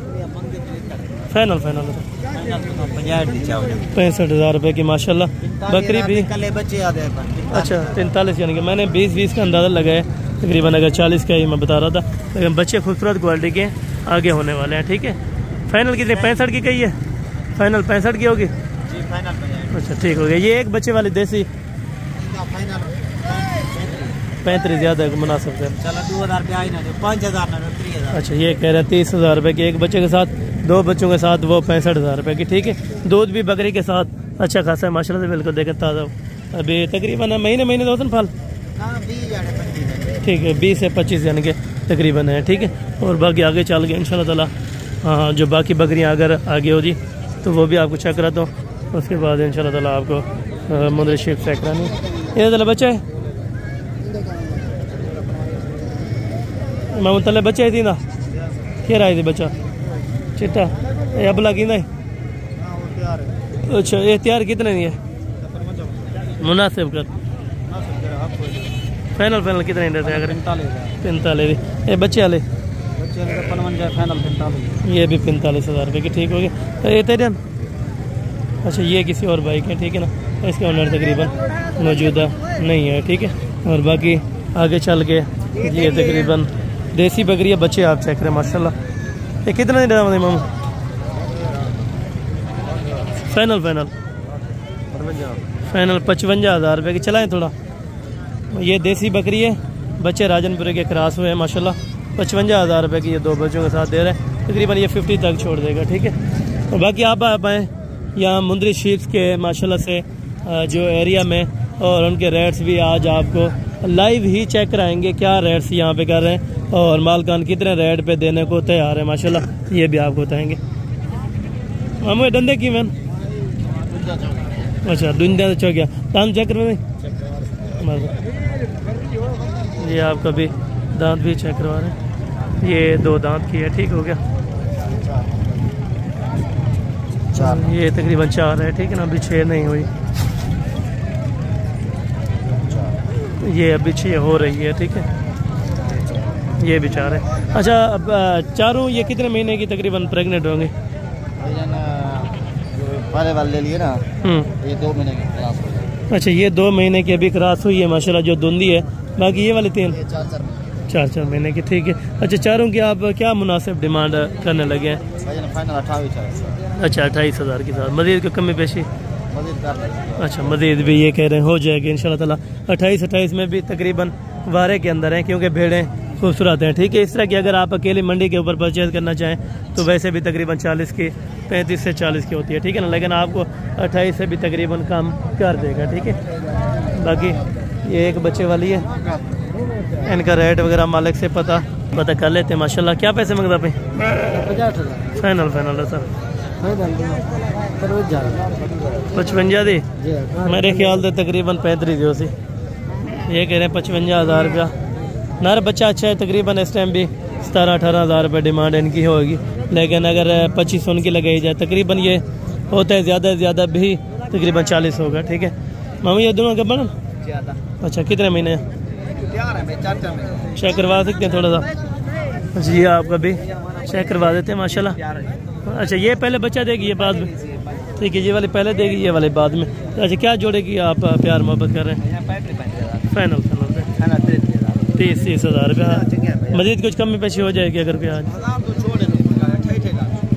फाइनल 65,000 रुपये की माशाल्लाह। बकरी भी अच्छा 43, यानी कि मैंने 20 का अंदाज़ा लगाया। तकरीबन अगर 40 का ही मैं बता रहा था, लेकिन बच्चे खूबसूरत क्वालिटी के आगे होने वाले हैं, ठीक है। फाइनल कितने? 65 की कही है? फाइनल 65 की होगी? अच्छा ठीक हो गया। ये एक बच्चे वाली देसी 35 ज़्यादा मुनासिब है। 5,000। अच्छा ये कह रहे हैं 30,000 रुपये की एक बच्चे के साथ, 2 बच्चों के साथ वो 65,000 रुपये की, ठीक है। दूध भी बकरी के साथ अच्छा खासा है माशाल्लाह से, बिल्कुल देखें ताज़ा। अभी तकरीबन महीने दो फल ठीक है 20 से 25 यानी कि तकरीबन है, ठीक है। और बाकी आगे चल के इंशाल्लाह ताला हाँ जो बाकी बकरियाँ अगर आगे हो जी तो वो भी आपको चेक कराता हूँ। उसके बाद इंशाल्लाह ताला आपको मुंद्रा शीप्स चेक करानी। ये ताला बच्चा है मामू, तले बच्चा है थी ना क्या आए थे बच्चा चिट्टा अबला की नहीं? अच्छा ये तैयार कितने नहीं है? मुनासिब कर फाइनल कितने नहीं देते? अगर 45 ये बच्चे वाले ये भी 45,000 रुपये की, ठीक हो गया। ये तेरे अच्छा ये किसी और बाइक है, ठीक है ना। इसके ऑनर तकरीबन मौजूदा नहीं है, ठीक है। और बाकी आगे चल के ये तकरीबन देसी बकरी बच्चे आप चेक करें माशाल्लाह। ये कितना देना मामू? फाइनल 55,000 रुपये की। चलाएं थोड़ा। ये देसी बकरी है, बच्चे राजनपुरे के क्रॉस हुए हैं माशाल्लाह। 55,000 रुपये की ये 2 बच्चों के साथ दे रहे हैं। तकरीबन ये 50 तक छोड़ देगा, ठीक है। और बाकी आप आए यहाँ मुंद्रा शीप्स के माशाल्लाह से जो एरिया में, और उनके रेट्स भी आज आपको लाइव ही चेक कराएंगे क्या रेट्स यहाँ पे कर रहे हैं और मालकान कितने रेट पे देने को तैयार है माशाल्लाह, ये भी आपको बताएंगे। हम डंडे की मैन अच्छा दुनिया चौक गया दांत चेक करवा ये आपका भी दांत भी चेक करवा रहे हैं। ये 2 दांत की है, ठीक हो गया। ये तकरीबन 4 है, ठीक है ना। अभी 6 नहीं हुई, ये अभी 6 हो रही है, ठीक है। ये भी 4 है। अच्छा अब चारों ये कितने महीने की तकरीबन प्रेग्नेंट होंगे? पहले वाले ले लिए ना, ये 2 महीने की क्रॉस हो गई। अच्छा ये 2 महीने की अभी क्रॉस हुई है माशाल्लाह जो धुंधी है। बाकी ये वाले 3 4 महीने की, ठीक है। अच्छा चारों की आप क्या मुनासिब डिमांड करने लगे हैं? फाइनल 28। अच्छा 28,000 की साथ मजीद को कमी पेशी? अच्छा मजीद भी ये कह रहे हैं हो जाएगी इंशाल्लाह ताला। 28 में भी तकरीबन वारे के अंदर हैं, क्योंकि भेड़ें खूबसूरत हैं। ठीक है, इस तरह की अगर आप अकेली मंडी के ऊपर परचेज़ करना चाहें तो वैसे भी तकरीबन 40 की 35 से 40 की होती है। ठीक है ना, लेकिन आपको 28 से भी तकरीबन कम कर देगा। ठीक है, बाकी ये एक बच्चे वाली है, इनका रेट वगैरह मालिक से पता कर लेते हैं। माशाल्लाह, क्या पैसे मंगता पे? 50 फाइनल है सर, 55 दी मेरे ख्याल से तकरीबन 35 दी सी। ये कह रहे हैं 55,000 रुपया। नर बच्चा अच्छा है, तकरीबन इस टाइम भी 17-18 हज़ार रुपये डिमांड इनकी होगी, लेकिन अगर 25 उनकी लगाई जाए तकरीबन ये होता है ज़्यादा से ज़्यादा भी तकरीबन 40 होगा। ठीक है मामू, ये दोनों कब बना? अच्छा, कितने महीने हैं? चेक करवा सकते हैं थोड़ा सा? अच्छा, ये आपका भी चेक करवा देते हैं माशाल्लाह। अच्छा, ये पहले बच्चा देगी, ये बाद में? ठीक है, ये वाली पहले देगी, ये वाली बाद में। अच्छा, क्या जोड़ेगी आप प्यार मोहब्बत कर रहे हैं? फाइनल 30 हज़ार रुपया। मजीद कुछ कमी पेशी हो जाएगी अगर प्याज?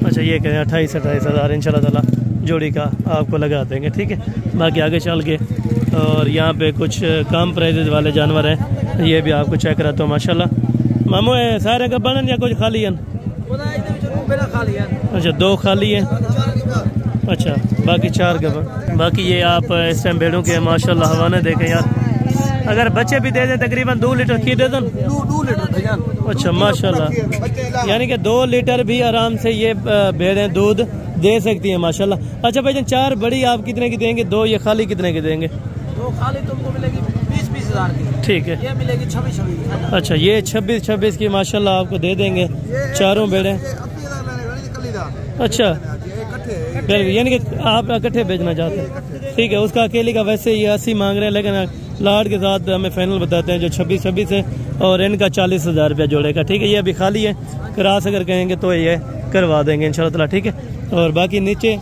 अच्छा, ये करें 28 हज़ार इंशाल्लाह ताला जोड़ी का आपको लगा देंगे। ठीक है, बाकी आगे चल के और यहाँ पे कुछ कम प्राइजेज वाले जानवर हैं, ये भी आपको चेक कराता हूँ माशाल्लाह। मामू है सारे का बनन या कुछ खाली हैं? अच्छा, 2 खाली हैं। अच्छा, बाकी 4 गबन। बाकी ये आप इस टाइम भेड़ों के माशाल्लाह हवाने देखें यार, अगर बच्चे भी दे दें तकरीबन 2 लीटर खीर दे दें। 2 लीटर। अच्छा माशाल्लाह, यानी कि 2 लीटर भी आराम से ये भेड़ें दूध दे सकती हैं माशाल्लाह। अच्छा भाईजान, 4 बड़ी आप कितने की देंगे? 2 ये खाली कितने की देंगे? 2 खाली तुमको मिलेगी 20-20 हज़ार की। ठीक है, ये मिलेगी 26-26। अच्छा, ये 26-26 की माशाल्लाह आपको दे देंगे चारों भेड़ें। अच्छा, यानी कि आप इकट्ठे बेचना चाहते हैं? ठीक है, उसका अकेले का वैसे ये 80 मांग रहे हैं, लेकिन लाट के साथ हमें फाइनल बताते हैं जो 26-26 है, और इनका 40 हज़ार रुपया जोड़ेगा। ठीक है, ये अभी खाली है, क्रॉस अगर कहेंगे तो ये करवा देंगे इंशाल्लाह ताला। ठीक है, और बाकी नीचे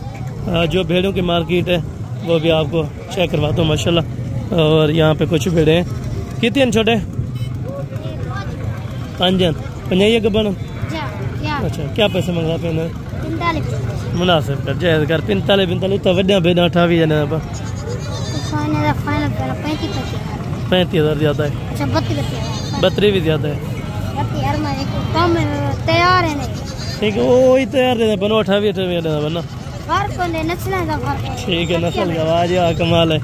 जो भेड़ों की मार्केट है वो भी आपको चेक करवाता हूँ माशाल्लाह। और यहाँ पे कुछ भेड़े हैं, कितने छोटे? 5 पंजाइया के बन। अच्छा, क्या पैसे मंगा पे? मुनासिब कर जायज़ कर, 45 तो वड्या भेड़ा 28 जने पर 35 हज़ार ज़्यादा है। 32 भी ज़्यादा है। ठीक है, वो ही तैयार रहता बनो 28 बना। ठीक है, नस्ल का आवाज कमाल है,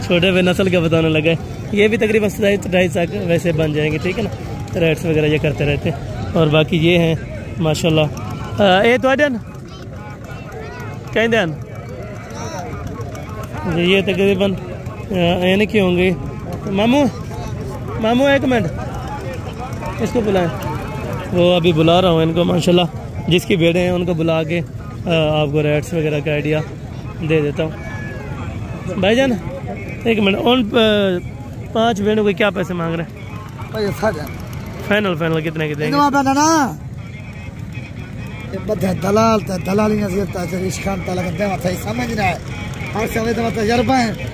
छोटे पे नस्ल का बताने लगे। ये भी तकरीबन 27-28 तक वैसे बन जाएंगे। ठीक है ना, रेट्स वगैरह ये करते रहते हैं। और बाकी ये हैं माशाल्लाह। ये तो कहीं दैन ये तकरीबन यानी कि होंगे। मामू एक मिनट, इसको बुलाएं, वो अभी बुला रहा हूँ इनको माशाल्लाह। जिसकी भेड़े हैं उनको बुला के आपको रेट्स वगैरह का आइडिया दे देता हूँ। भाईजान एक मिनट, उन 5 भेड़ों के क्या पैसे मांग रहे हैं? फाइनल कितने की देंगे?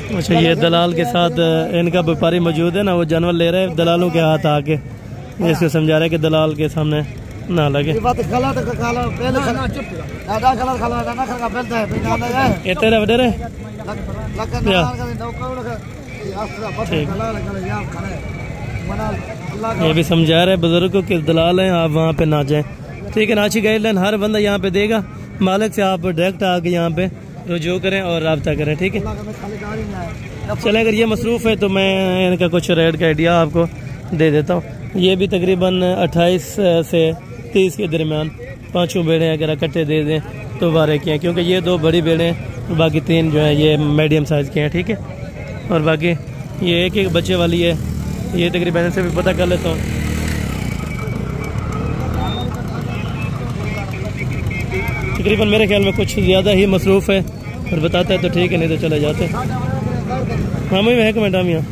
अच्छा, ये दलाल के साथ इनका व्यापारी मौजूद है ना, वो जानवर ले रहे हैं दलालों के हाथ आके, इसको समझा रहे हैं कि दलाल के सामने ना लगे। ये तेरा वडेरे ये भी समझा रहे बुजुर्गों के दलाल हैं, आप वहाँ पे ना जाएं। ठीक है ना, अच्छी गाइडलाइन हर बंदा यहाँ पे देगा, मालिक से आप डायरेक्ट आके यहाँ पे रुजू करें और रब्ता करें। ठीक है, चले अगर ये मसरूफ़ है तो मैं इनका कुछ रेट का आइडिया आपको दे देता हूँ। ये भी तकरीबन 28 से 30 के दरमियान 5 भेड़ें अगर इकट्ठे दे दें तो 12 की हैं, क्योंकि ये 2 बड़ी भेड़ें, बाकी 3 जो है ये मीडियम साइज़ के हैं। ठीक है, और बाकी ये एक बच्चे वाली है, ये तकरीबन इनसे भी पता कर लेता हूँ। तकरीबन मेरे ख्याल में कुछ ज़्यादा ही मसरूफ़ है, और बताता है तो ठीक है, नहीं तो चले जाते हैं। हाँ मैं एक मिनट हम यहाँ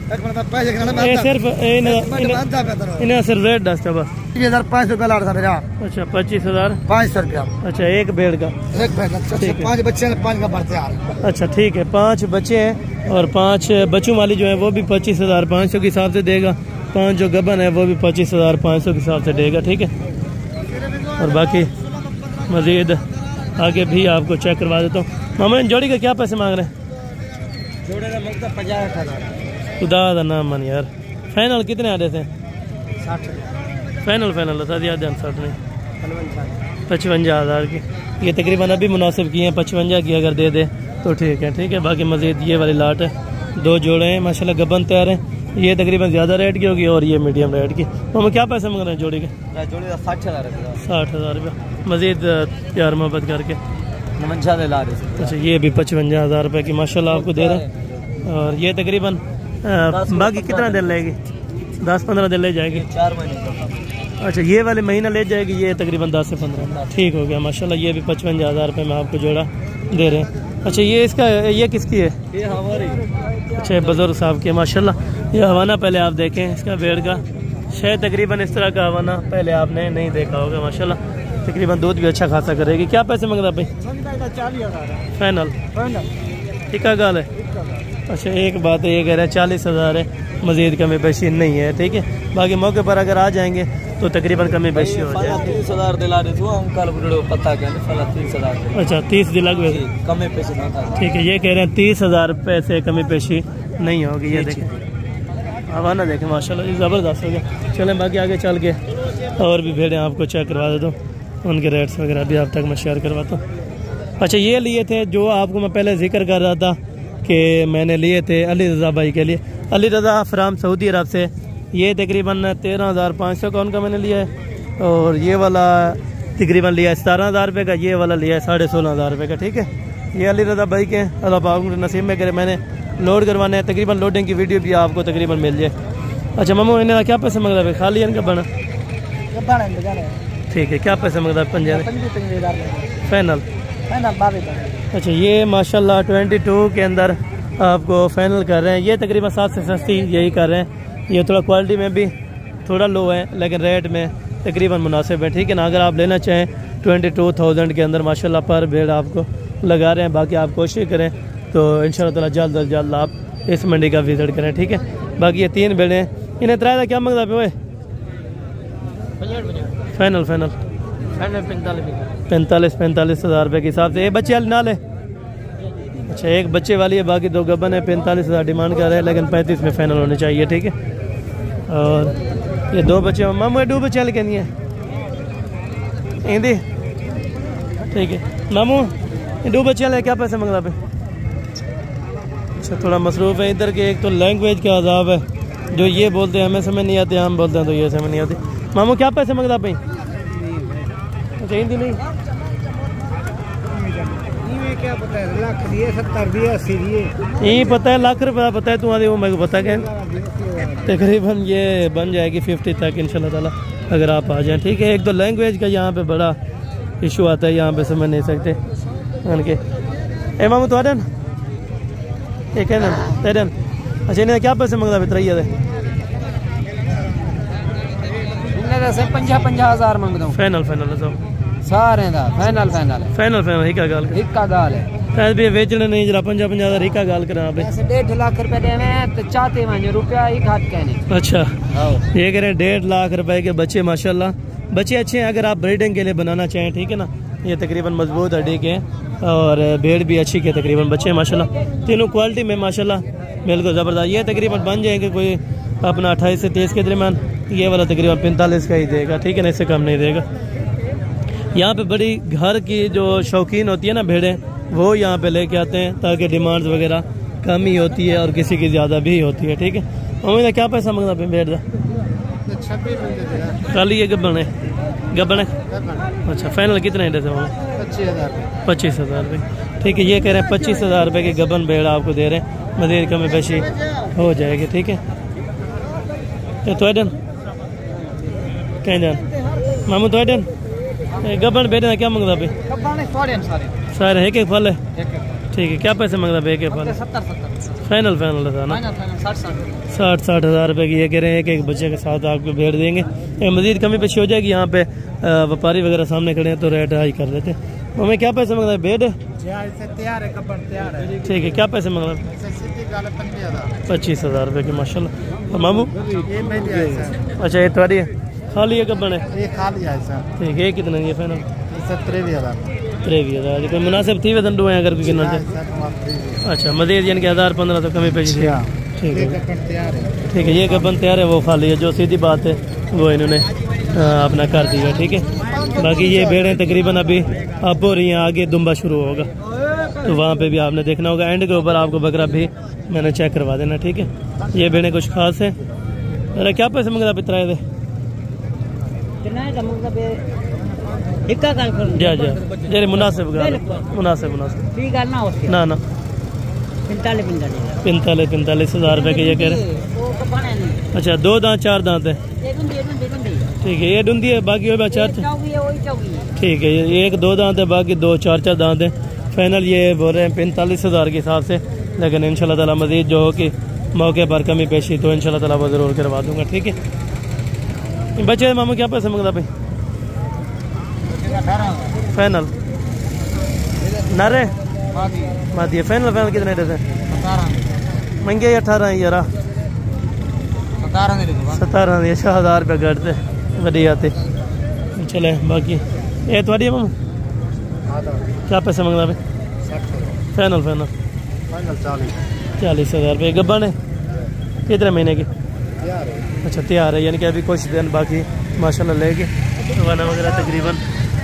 सिर्फ इन्हें सिर्फ रेट दस बस 5 रुपया लाड़ था मेरा। अच्छा 25,500 रुपया। अच्छा एक भेड़ का? एक भेड़ का 5 बच्चे 5 का बढ़ते यार। अच्छा ठीक है, 5 बच्चे हैं और 5 बच्चों वाली जो है वो भी 25,500 के हिसाब से देगा, 5 जो गबन है वो भी 25,500 के हिसाब से देगा। ठीक है, और बाकी मज़ीद आगे भी आपको चेक करवा देता हूँ। मामा इन जोड़ी का क्या पैसे मांग रहे हैं? जोड़े का मतलब 50,000। खुदा का नाम मन यार, फाइनल कितने आ रहे थे? फाइनल फाइनल था दिया ध्यान साथ नहीं 55,000 की। ये तकरीबन अभी मुनासिब की हैं 55 की, अगर दे दे तो ठीक है। बाकी मज़ीद ये वाली लाट है, 2 जोड़े हैं माशाल्लाह, गबन तैयार हैं। ये तकरीबन ज़्यादा रेट की होगी और ये मीडियम रेट की। तो हम क्या पैसे मांग रहे हैं जोड़ी के? जोड़ी का 60,000 रुपया मज़ीद प्यार मोहब्बत करके। 59 ला रहे। अच्छा ये भी 55,000 रुपये की माशाल्लाह आपको दे रहे हैं। और ये तकरीबन बाकी कितना दिन लेगी? 10-15 दिन ले जाएगी। 4 महीने। अच्छा ये वाले महीना ले जाएगी, ये तकरीबन 10 से 15। ठीक हो गया माशाल्लाह। ये भी 55,000 रुपये में आपको जोड़ा दे रहे हैं। अच्छा ये इसका ये किसकी है? ये हमारी। अच्छा बुजुर्ग साहब की माशाल्लाह। ये हवाना पहले आप देखें इसका भेड़ का, शायद तकरीबन इस तरह का हवाना पहले आपने नहीं देखा होगा माशाल्लाह। तकरीबन दूध भी अच्छा खासा करेगी। क्या पैसे मांग रहा भाई? 40,000 फाइनल ठीक है गाल है। अच्छा एक बात है, ये कह रहे हैं 40,000 है, मज़ीद कमी पेशी नहीं है। ठीक है बाकी मौके पर अगर आ जाएंगे तो तकरीबन कमी पेशी हो जाए। 30,000 दिला रहे थे अंकल बुढ़ो पता क्या 30,000। अच्छा 30 दिला हुए कमी पैसे ना। ठीक है ये कह रहे हैं 30,000 रुपये से कमी पेशी नहीं होगी। ये देखें हवाना देखें माशाल्लाह ज़बरदस्त हो गया। चलें बाकी आगे चल के और भी भेड़ें आपको चेक करवा देता हूँ, उनके रेट्स वगैरह भी आप तक मैं शेयर करवाता हूँ। अच्छा ये लिए थे जो आपको मैं पहले जिक्र कर रहा था कि मैंने लिए थे अली रज़ा भाई के लिए, अली रज़ा फ्राम सऊदी अरब से। ये तकरीबन 13,500 का उनका मैंने लिया है। और ये वाला तकरीबन लिया है 17,000 रुपये का, ये वाला लिया है 16,500 रुपये का। ठीक है ये अली रज़ा भाई के, अल्लाह पाक नसीब में करे मैंने लोड करवाने हैं। तकरीबन लोडिंग की वीडियो भी आपको तकरीबन मिल जाए। अच्छा मामू इन्हें क्या पैसे मंग रहा है? खाली इनका बना ठीक है। क्या पैसे मंग रहा है? 55,000 फाइनल। अच्छा ये माशाल्लाह 22 के अंदर आपको फाइनल कर रहे हैं। ये तकरीबन 7 से सस्ती यही कर रहे हैं। ये थोड़ा क्वालिटी में भी थोड़ा लो है लेकिन रेट में तकरीबन मुनासिब है। ठीक है ना अगर आप लेना चाहें 22,000 के अंदर माशाल्लाह पर भेड़ आपको लगा रहे हैं। बाकी आप कोशिश करें तो इंशाल्लाह ताला जल्द अज जल्द आप इस मंडी का विजिट करें। ठीक है बाकी ये 3 भेड़े हैं, इन्हें त्राया क्या मंगता पे? फाइनल 45,000 रुपये के हिसाब से। ये बच्चे वाली नाल है? अच्छा एक बच्चे वाली है, बाकी 2 गबन है। 45,000 डिमांड कर रहे हैं लेकिन 35 में फाइनल होने चाहिए। ठीक है और ये 2 बच्चे मामू 2 बच्चे वाले कहनी है हिंदी। ठीक है मामू 2 बच्चे वाले क्या पैसे मंगला पे? अच्छा थोड़ा मसरूफ़ है इधर के, एक तो लैंग्वेज का अजाब है, जो ये बोलते हैं हमें समझ नहीं आते, हम बोलते हैं तो ये समझ नहीं आती। मामू क्या पैसे मंगला पे? अच्छा हिंदी नहीं क्या पता है लाख दिए 70 दिए 80 दिए यही पता है, लाख रुपया पता है तुम्हारे, वो मेरे को पता क्या तकरीबन ये बन जाएगी 50 तक इंशाल्लाह ताला अगर आप आ जाएं। ठीक है एक तो लैंग्वेज का यहाँ पे बड़ा इशू आता है, यहाँ पे समझ नहीं सकते उनके। ए मामू तो आडन एक है ना तेरन। अच्छा इन्हें क्या पैसे मंगता है? 50,000 मंगदा हूं। फाइनल सारे दा फाइनल ही का गाल है शायद भी बेचने नहीं जरा 50,000 ही का गाल करा आप 1.5 लाख रुपए देवे तो चाहते हैं रुपया ही घाट कहने। अच्छा ये कह रहे 1.5 लाख रुपए के बच्चे माशाल्लाह बच्चे अच्छे हैं अगर आप ब्रीडिंग के लिए बनाना चाहें। ठीक है ना ये तकरीबन मजबूत हड्डी के हैं और भेड़ भी अच्छी के तकरीबन बच्चे माशाल्लाह तीनों क्वालिटी में माशाल्लाह बिल्कुल ज़बरदस्त। ये तकरीबन बन जाएंगे कोई अपना 28 से 23 के दरमियान, ये वाला तकरीबन 45 का ही देगा। ठीक है ना इससे कम नहीं देगा। यहाँ पे बड़ी घर की जो शौकीन होती है ना भेड़ें वो यहाँ पे लेके आते हैं ताकि डिमांड्स वगैरह कम ही होती है और किसी की ज़्यादा भी होती है। ठीक है उम्मीद है क्या पैसा मंगना पे भेड़ का? खाली ये गबन है अच्छा फाइनल कितना है? 25,000 रुपये। ठीक है ये कह रहे हैं 25,000 रुपये की गबन भेड़ आपको दे रहे हैं, मज़ीद कमी पेशी हो जाएगी। ठीक है तो कहीं जान मामू तो गबन भेड़े क्या मंगता पे? सारे एक फल है। ठीक है क्या पैसे मंगता पे? एक फल फाइनल था ना 60,000 रुपये की ये कह रहे हैं। एक बच्चे के साथ आपको भेड़ देंगे, मज़ीद कमी पेशी हो जाएगी। यहाँ पे व्यापारी वगैरह सामने खड़े हैं तो रेट हाई कर देते हैं। हमें क्या पैसे मंगता है? भेड़ तैयार है ठीक है क्या पैसे मंगता है? 25,000 रुपये की माशाल्लाह। और मामू अच्छा ये तुम्हारी है? खाली है कब बने? ठीक है कितना ये फाइनल? 23,000 कोई मुनासिब थी वेतन डुए अगर कोई गिनना चाहे। अच्छा मज़ीद यानी कि 1,000-15 तो कमी पेशी। ठीक है ये कबन तैयार है वो खाली है, जो सीधी बात है वो इन्होंने अपना कर दिया, ठीक है। बाकी ये भेड़ें तकरीबन अभी अब हो रही हैं, आगे दुम्बा शुरू होगा तो वहाँ पे भी आपने देखना होगा। एंड के ऊपर आपको बकरा भी मैंने चेक करवा देना, ठीक है। ये भेड़ें कुछ खास है। अरे क्या पैसे मंगता पितरा दे जा जा जेरे मुनासिब मुनासिब मुनासिब ना ना 45,000 रुपये के ये कह रहे। अच्छा 2 दांत 4 दांत है, ठीक है। ये डूंदी है, बाकी हो 4, ठीक है। ये 1 2 दांत है, बाकी 2 4 दांत है। फाइनल ये बोल रहे हैं 45,000 के हिसाब से, लेकिन इंशाल्लाह ताला मजीद जो हो कि मौके पर कमी पेशी तो इंशाल्लाह ताला वो ज़रूर करवा दूंगा, ठीक है। बच्चे मामू क्या पैसे मंगता भाई? फाइनल नारे मादी फाइनल फाइनल कितने देते हैं? महंगे 18 यार 17 1000 रुपये घटते वही आते चले। बाकी ये थोड़ी मामू क्या पैसे मंगता भाई? फाइनल फाइनल 40,000 रुपये। गब्बा ने कितने महीने की? अच्छा तैयार है, यानी कि अभी कुछ दिन बाकी माशाल्लाह लेके खाना वगैरह तकरीबन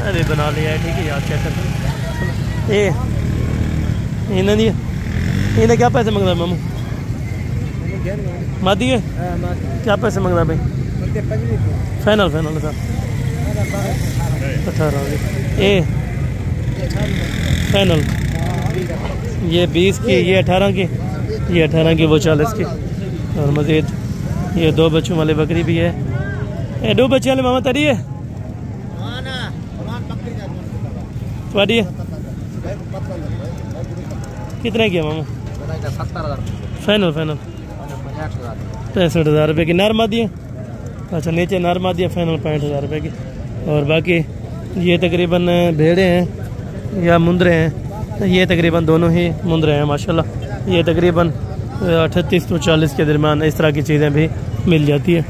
अभी बना लिया है, ठीक है। याद चेक कर इन्हें क्या पैसे मंगता मामू? मादी है क्या पैसे मंगता भाई? फाइनल फाइनल था 18 ये फाइनल। ये 20 की, ये 18 की, ये 18 की, वो 40 की। और मज़ीद ये 2 बच्चों वाली बकरी भी है। ये 2 बच्चे वाले मामा तरी है थोड़ी है। कितने की है मामा? फाइनल फाइनल 65,000 रुपये की। नर मादी है, अच्छा नीचे नर मादी है, फाइनल 65,000 रुपये की। और बाकी ये तकरीबन भेड़े हैं या मुंदरे हैं, ये तकरीबन दोनों ही मुंदरे हैं माशाल्लाह। ये तकरीबन 38 to 40 के दरमियान इस तरह की चीज़ें भी मिल जाती है।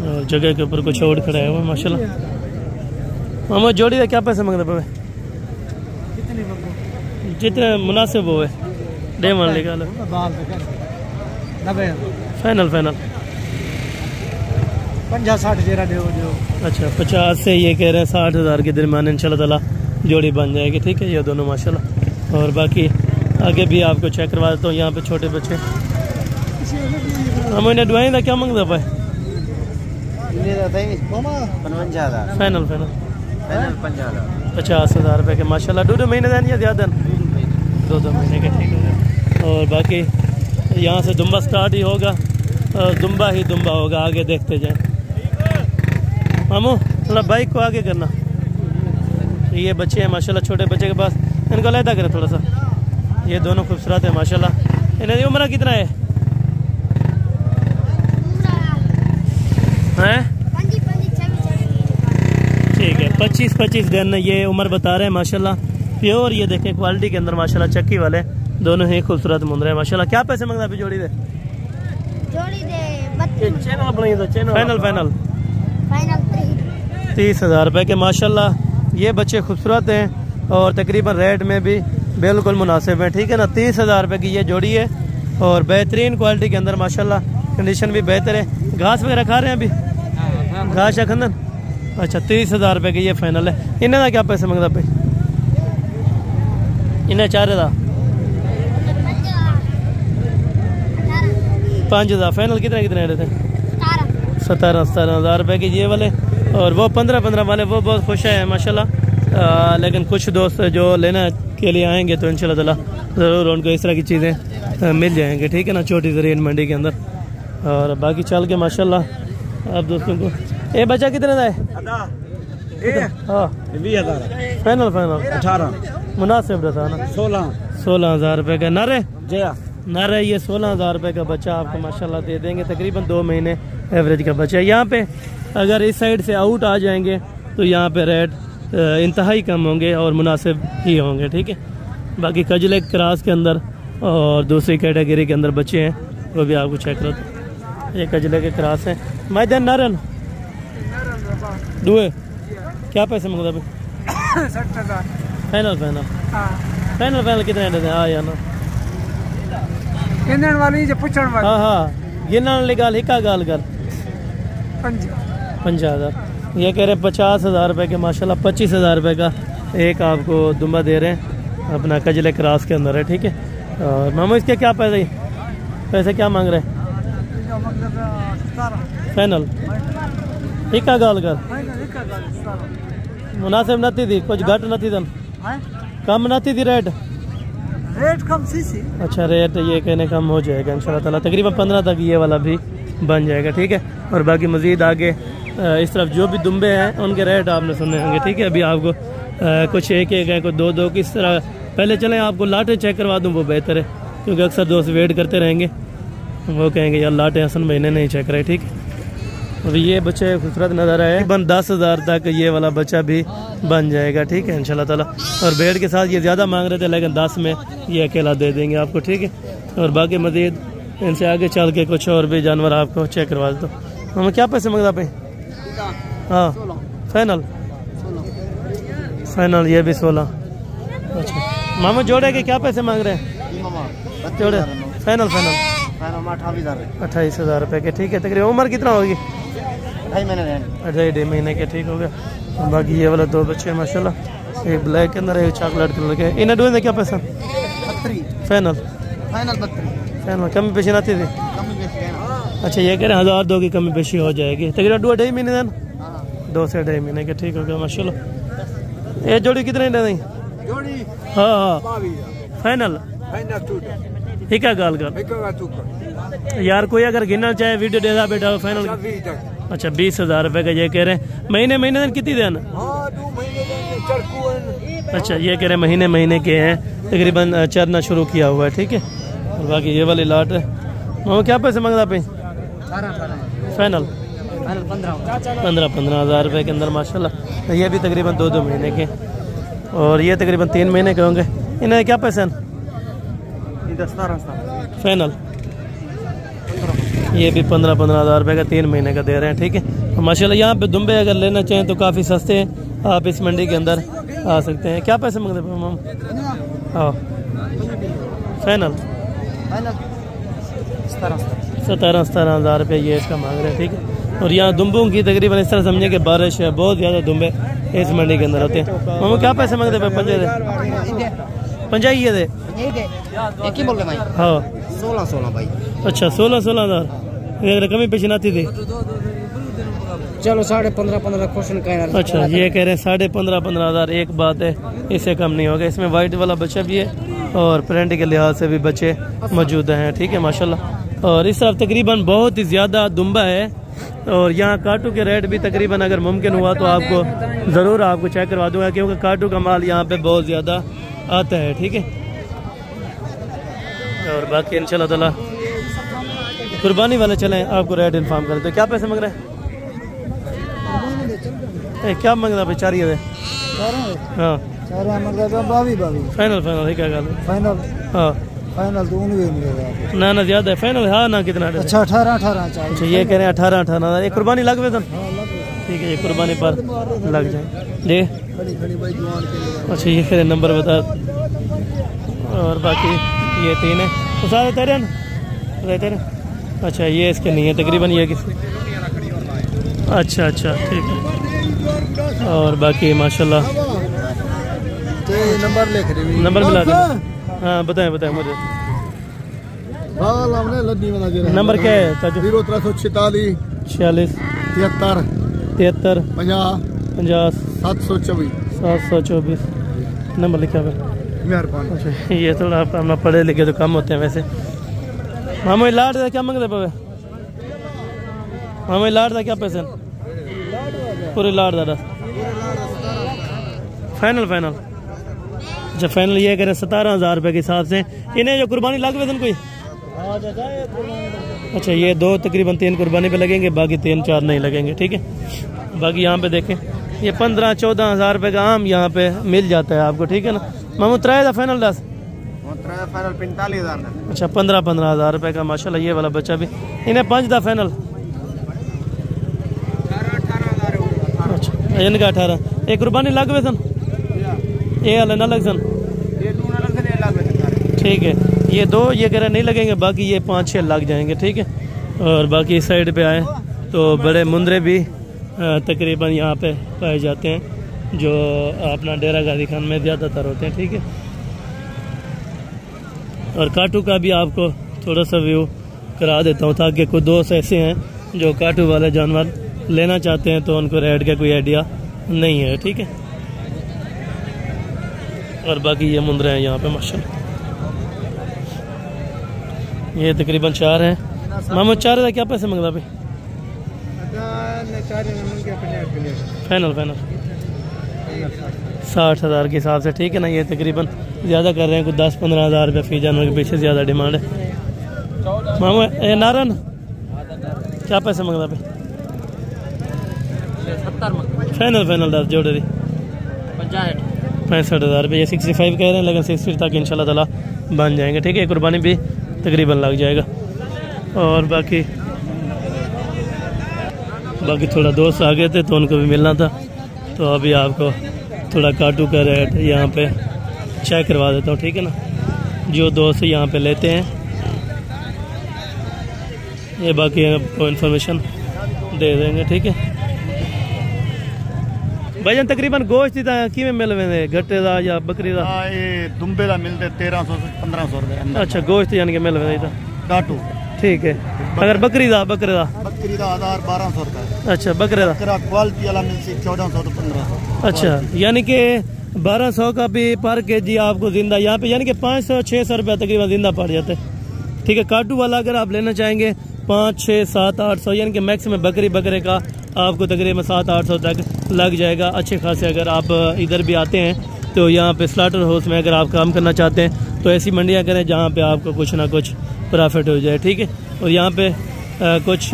और जगह के ऊपर कुछ और खड़ा है वो माशाल्लाह। मामा जोड़ी का क्या पैसे मंगते पे? जितने मुनासिब हो डे मान लेगा फाइनल फाइनल 50-60 अच्छा 50 से ये कह रहे हैं 60,000 के दरमियान इंशाल्लाह ताला जोड़ी बन जाएगी, ठीक है। ये दोनों माशाल्लाह। और बाकी आगे भी आपको चेक करवा देता हूँ। यहाँ पे छोटे बच्चे हम इन्हें दुआएं था क्या मंगता पाए? फाइनल फाइनल 50,000 रुपये के माशाल्लाह। 2 महीने दें या ज़्यादा? 2 महीने के, ठीक है। और बाकी यहाँ से दुम्बा स्टार्ट ही होगा, दुम्बा ही दुम्बा होगा, आगे देखते जाएं। मामू थोड़ा बाइक को आगे करना। ये बच्चे हैं माशाल्लाह, छोटे बच्चे के पास, इनको अलहदा करें थोड़ा सा। ये दोनों खूबसूरत है माशाल्लाह। इन्हें उम्र कितना है? ठीक है 25 दिन ये उम्र बता रहे हैं माशाल्लाह। प्योर ये देखें क्वालिटी के अंदर माशाल्लाह, चक्की वाले दोनों ही खूबसूरत मुंदरे हैं माशाल्लाह। क्या पैसे मंगता है जोड़ी दे? फाइनल फाइनल 30,000 रुपये के माशाल्लाह। ये बच्चे खूबसूरत हैं और तकरीबन रेट में भी बिल्कुल मुनासिब है, ठीक है ना। 30,000 रुपये की ये जोड़ी है और बेहतरीन क्वालिटी के अंदर माशाल्लाह, कंडीशन भी बेहतर है। घास वगैरह खा रहे हैं अभी? घास या खंदन? अच्छा 30,000 रुपये की ये फाइनल है। इन्हें का क्या पैसे मंगता भाई? इन्हें 4,000 5,000 फाइनल। कितने रहते हैं? 17,000 रुपये की ये वाले। और वो 15 वाले वो बहुत खुश है माशाल्लाह। लेकिन कुछ दोस्त जो लेना के लिए आएंगे तो इंशाल्लाह ताला ज़रूर उनको इस तरह की चीज़ें मिल जाएंगे, ठीक है ना, छोटी ज़रीन मंडी के अंदर। और बाकी चल के माशाल्लाह आप दोस्तों को ये बच्चा कितने का है? हाँ फाइनल फाइनल 18 मुनासिब रहता ना। 16,000 रुपये का नर है। नर है ये 16,000 रुपये का बच्चा आपको माशाल्लाह दे देंगे। तकरीबन 2 महीने एवरेज का बच्चा है। यहाँ पे अगर इस साइड से आउट आ जाएंगे तो यहाँ पे रेट इंतहाई कम होंगे और मुनासिब ही होंगे, ठीक है। बाकी कजले क्रास के अंदर और दूसरी कैटेगरी के अंदर बच्चे हैं, वो भी आपको चेक करो। ये कजले के क्रास हैं। मैदान नारन दुए क्या पैसे मंगता भाई? 60,000 फाइनल फाइनल फाइनल कितने देते हैं? हाँ या ना वाली जो पूछण वाली। हाँ गिनने वाली गाल हिका गाल कर 50,000। ये कह रहे हैं 50,000 रुपये के माशाल्लाह। 25,000 रुपये का एक आपको दुम्बा दे रहे हैं, अपना कजले क्रास के अंदर है, ठीक है। और मामू इसके क्या पैसे क्या मांग रहे हैं? फाइनल एक गाल कर मुनासिब नती थी, कुछ घट नती थन, कम नती थी रेट कम सी। अच्छा रेट ये कहने कम हो जाएगा इंशाल्लाह ताला, तकरीबन 15 तक ये वाला भी बन जाएगा, ठीक है। और बाकी मज़ीद आगे इस तरफ जो भी दुम्बे हैं उनके रेट आपने सुने होंगे, ठीक है। अभी आपको कुछ एक है, कुछ दो किस तरह। पहले चलें आपको लाटें चेक करवा दूँ, वो बेहतर है, क्योंकि अक्सर दोस्त वेट करते रहेंगे, वो कहेंगे यार लाटें हसन महीने नहीं चेक रहे, ठीक है। और ये बच्चे खूबसूरत नज़र आए, तकरीबन 10,000 तक ये वाला बच्चा भी बन जाएगा, ठीक है इंशाल्लाह ताला। और बेड के साथ ये ज़्यादा मांग रहे थे, लेकिन 10 में ये अकेला दे देंगे आपको, ठीक है। और बाकी मज़ीद इनसे आगे चल के कुछ और भी जानवर आपको चेक करवा दो। हम क्या पैसे मंगता पे? हाँ फाइनल ये भी 16। अच्छा मामा जोड़े के क्या पैसे मांग रहे हैं? जोड़े फाइनल 28,000 रुपये के, ठीक है। तकरीबन उम्र कितना होगी? 2.5 महीने के, ठीक हो गया। बाकी ये वाला 2 बच्चे माशाल्लाह, एक ब्लैक के अंदर एक चॉकलेट कलर के। इन्हें डूबे क्या पैसा? फाइनल कमी पेशी आती थी। अच्छा ये कह रहे 1,000 दो की कमी पेशी हो जाएगी, तकरीबन 2.5 महीने देन, 2 से 2.5 महीने के, ठीक हो गया माशाल्लाह। ये जोड़ी कितने नहीं? हाँ फाइनल ठीक है गाल कर यार, कोई अगर गिनना चाहे वीडियो दे बेटा फाइनल। अच्छा 20,000 रुपये का ये कह रहे हैं। महीने दिन कितनी देना? अच्छा ये कह रहे हैं महीने के हैं, तकरीबन चरना शुरू किया हुआ है, ठीक है। और बाकी ये वाली लाट है। वो क्या पैसे मांगता पे? फाइनल 15,000 रुपये के अंदर माशाल्लाह। ये भी तकरीबन 2 महीने के, और ये तकरीबन 3 महीने के होंगे। इन्हें क्या पैसे हैं? फाइनल ये भी 15,000 रुपये का 3 महीने का दे रहे हैं, ठीक है। माशाल्लाह यहाँ पे दुम्बे अगर लेना चाहें तो काफ़ी सस्ते हैं, आप इस मंडी के अंदर आ सकते हैं। क्या पैसे मांगते हैं माम? हाँ फाइनल 17,000 रुपये ये इसका मांग रहे हैं, ठीक है। और यहाँ दुम्बों की तकरीबन इस तरह समझे कि बारिश है, बहुत ज़्यादा दुम्बे इस मंडी के अंदर होते हैं। मामू क्या पैसे मांगते हैं? 50 दे। हाँ 16 भाई। अच्छा 16,000 कमी पेशी आती थी। चलो 15,500 क्वेश्चन का। अच्छा ये कह रहे हैं 15,500। एक बात है, इससे कम नहीं होगा। इसमें वाइट वाला बच्चा भी है और प्रिंट के लिहाज से भी बच्चे मौजूद हैं, ठीक है माशाल्लाह। और इस तरफ तकरीबन बहुत ही ज़्यादा दुम्बा है, और यहाँ काटू के रेट भी तकरीबन अगर मुमकिन हुआ तो आपको ज़रूर आपको चेक करवा दूंगा, क्योंकि काटू का माल यहाँ पे बहुत ज़्यादा आता है, ठीक है। और बाकी इंशाल्लाह ताला कुर्बानी वाले चलें, आपको रेट इन्फॉर्म कर दो। क्या पैसे मांग रहे हैं? क्या मांगता भाई? 4 हाँ फाइनल क्या गल? हाँ फाइनल तो नहीं ना ज़्यादा है फाइनल। हाँ ना कितना? अच्छा 18। अच्छा ये कह रहे हैं 18,000। ये कुर्बानी लग गए तो ठीक है, ये कुर्बानी पर लग जाए ले। अच्छा ये कह रहे नंबर बता। और बाकी ये 3 है तो सारे तेरे रहते। अच्छा ये इसके नहीं है, तकरीबन ये किस। अच्छा ठीक है। और बाकी माशाल्लाह नंबर मिला दे। हाँ बताएं मुझे नंबर क्या है? 0346 46 73 50 724 नंबर लिखा हुआ। मेहरबानी। अच्छा ये थोड़ा अपना पढ़े लिखे तो कम होते हैं वैसे। मामा लाट का क्या मांगते पावे? मामा लाट का क्या पैसे? पूरी लाट का फाइनल। अच्छा फाइनल ये करें 17,000 रुपये के हिसाब से। इन्हें जो कुर्बानी लग गए कोई? अच्छा ये 2 तकरीबन 3 कुर्बानी पे लगेंगे, बाकी 3-4 नहीं लगेंगे, ठीक है। बाकी यहाँ पे देखें ये 15-14,000 रुपये का आम यहाँ पे मिल जाता है आपको, ठीक है ना। मामू 3 फाइनल 10 फाइनल 45,000। अच्छा 15,000 रुपये का माशाल्लाह ये वाला बच्चा भी। इन्हें 5 फाइनल। अच्छा इनका 18। एक कुर्बानी लग गए सन ये वाले ना लग सन, ठीक है। ये 2 ये कह रहे नहीं लगेंगे, बाकी ये 5-6 लग जाएंगे, ठीक है। और बाकी इस साइड पे आए तो बड़े मुंदरे भी तकरीबन यहाँ पे पाए जाते हैं, जो अपना डेरा गाजी खान में ज़्यादातर होते हैं। ठीक है, और काटू का भी आपको थोड़ा सा व्यू करा देता हूँ, ताकि कुछ दोस्त ऐसे हैं जो काटू वाले जानवर लेना चाहते हैं तो उनको रेट का कोई आइडिया नहीं है। ठीक है, और बाकी ये मुंदरे हैं यहाँ पे माशाल्लाह। ये तकरीबन 4 हैं। मोहम्मद 4 हज़ार क्या पैसे मंगता भाई? फाइनल 60,000 के हिसाब से। ठीक है ना, ये तकरीबन ज़्यादा कर रहे हैं, कुछ 10-15 हज़ार रुपये फी जानवर के पीछे ज़्यादा डिमांड है। मोहम्मद नारायण क्या पैसे मंगता भाई? फाइनल 10 जोड़े 65,000 रुपये। ये 65 कह रहे हैं, लेकिन 60 तक इंशाल्लाह ताला बन जाएंगे। ठीक है, कुर्बानी भी तकरीबन लग जाएगा। और बाकी थोड़ा दोस्त आ गए थे तो उनको भी मिलना था, तो अभी आपको थोड़ा काटू का रेट यहाँ पे चेक करवा देता हूँ। ठीक है ना, जो दोस्त यहाँ पे लेते हैं ये बाकी आपको इन्फॉर्मेशन दे देंगे। ठीक है भाईजान, तकरीबन गोश्त की में मिल रहे घट्टे का या बकरी का? ये दुम्बे का मिलते 1300 से 1500 रुपए। अच्छा, गोश्त यानी कि मिल रहे काटू। ठीक है, अगर बकरी का 1200 रुपए। अच्छा, बकरे का क्वालिटी वाला मिलती 1400 से 1500। अच्छा, यानी कि 1200 का भी पर केजी आपको जिंदा यहाँ पे यानी कि 500-600 रुपया तकरीबन जिंदा पड़ जाते हैं। ठीक है, काटू वाला अगर आप लेना चाहेंगे 5, 6, 7, 800 यानी कि मैक्सिमम बकरे का आपको तकरीबन 700-800 तक लग जाएगा अच्छे खासे। अगर आप इधर भी आते हैं तो यहाँ पे स्लाटर हाउस में अगर आप काम करना चाहते हैं तो ऐसी मंडियाँ करें जहाँ पे आपको कुछ ना कुछ प्रॉफिट हो जाए। ठीक है, और यहाँ पे कुछ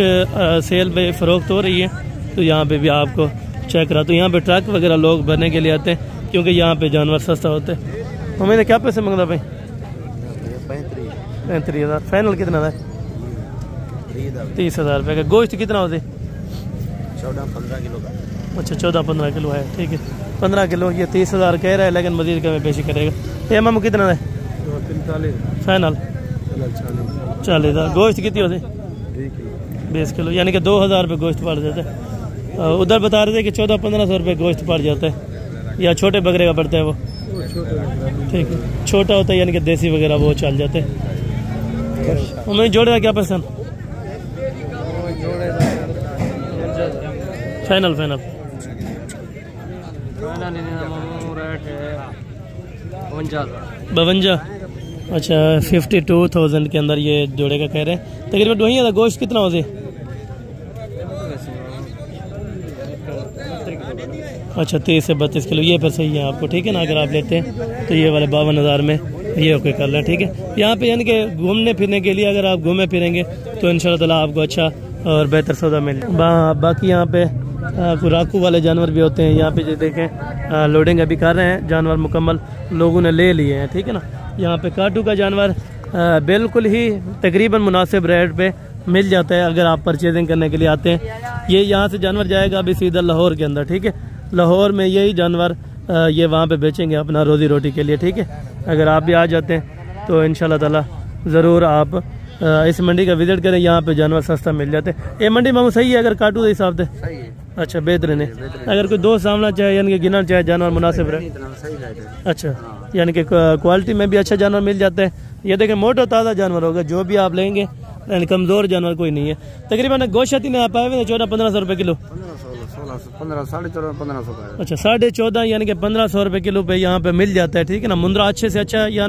सेल पे फ़रोख्त हो रही है, तो यहाँ पे भी आपको चेक करा। तो यहाँ पे ट्रक वगैरह लोग भरने के लिए आते हैं, क्योंकि यहाँ पे जानवर सस्ता होते हैं। हमें क्या पैसे मंगता भाई? 35,000। फाइनल कितना था? 30,000 रुपये का। गोश्त कितना होते? 14-15 किलो का। अच्छा, 14-15 किलो है। ठीक है, 15 किलो। ये 30,000 कह रहा है, लेकिन मजीद कमी पेशी करेगा। ये मामू कितना है? 45। फाइनल 40,000। गोश्त कितनी होती? 20 किलो, यानी कि 2,000 रुपये गोश्त पड़ जाता है। उधर बता रहे थे कि 1400-1500 रुपये गोश्त पड़ जाता है, या छोटे बकरे का पड़ता है वो? ठीक है, छोटा होता है यानी कि देसी वगैरह वो चल जाते हैं। हमें जोड़े का क्या पसंद? फाइनल 52। अच्छा, 52,000 के अंदर ये जोड़े का कह रहे हैं। तकरीबन वही है। गोश्त कितना होते? अच्छा, 30 से 32 किलो। ये फिर सही है आपको। ठीक है ना, अगर आप लेते हैं तो ये वाले 52,000 में ये ओके कर लें। ठीक है, यहाँ पे यानी कि घूमने फिरने के लिए अगर आप घूमे फिरेंगे तो इंशाल्लाह ताला आपको अच्छा और बेहतर सौदा मिल जाए। बाकी यहाँ पे राकू वाले जानवर भी होते हैं। यहाँ पे जो देखें लोडिंग अभी कर रहे हैं, जानवर मुकम्मल लोगों ने ले लिए हैं। ठीक है ना, यहाँ पे काटू का जानवर बिल्कुल ही तकरीबन मुनासिब रेट पे मिल जाता है अगर आप परचेजिंग करने के लिए आते हैं। ये यहाँ से जानवर जाएगा अभी सीधा लाहौर के अंदर। ठीक है, लाहौर में यही जानवर ये वहाँ पे बेचेंगे अपना रोजी रोटी के लिए। ठीक है, अगर आप भी आ जाते हैं तो इंशाल्लाह ताला ज़रूर आप इस मंडी का विजिट करें, यहाँ पे जानवर सस्ता मिल जाते हैं। ये मंडी मामू सही है अगर काटू के हिसाब से? अच्छा, बेहतरीन है। अगर कोई दोस्त सामना चाहे यानी कि गिनना चाहे जानवर मुनासिब रहे। अच्छा, यानी कि क्वालिटी में भी अच्छा जानवर मिल जाता है। ये देखें, मोटा ताज़ा जानवर होगा जो भी आप लेंगे, यानी कमज़ोर जानवर कोई नहीं है। तकरीबन गोश्त ने आप आए हुए 1400-1500 रुपये किलो। 1500 अच्छा, 14.5 यानी कि 1500 रुपये किलो पे यहाँ पे मिल जाता है। ठीक है ना, मुंद्रा अच्छे से अच्छा यहाँ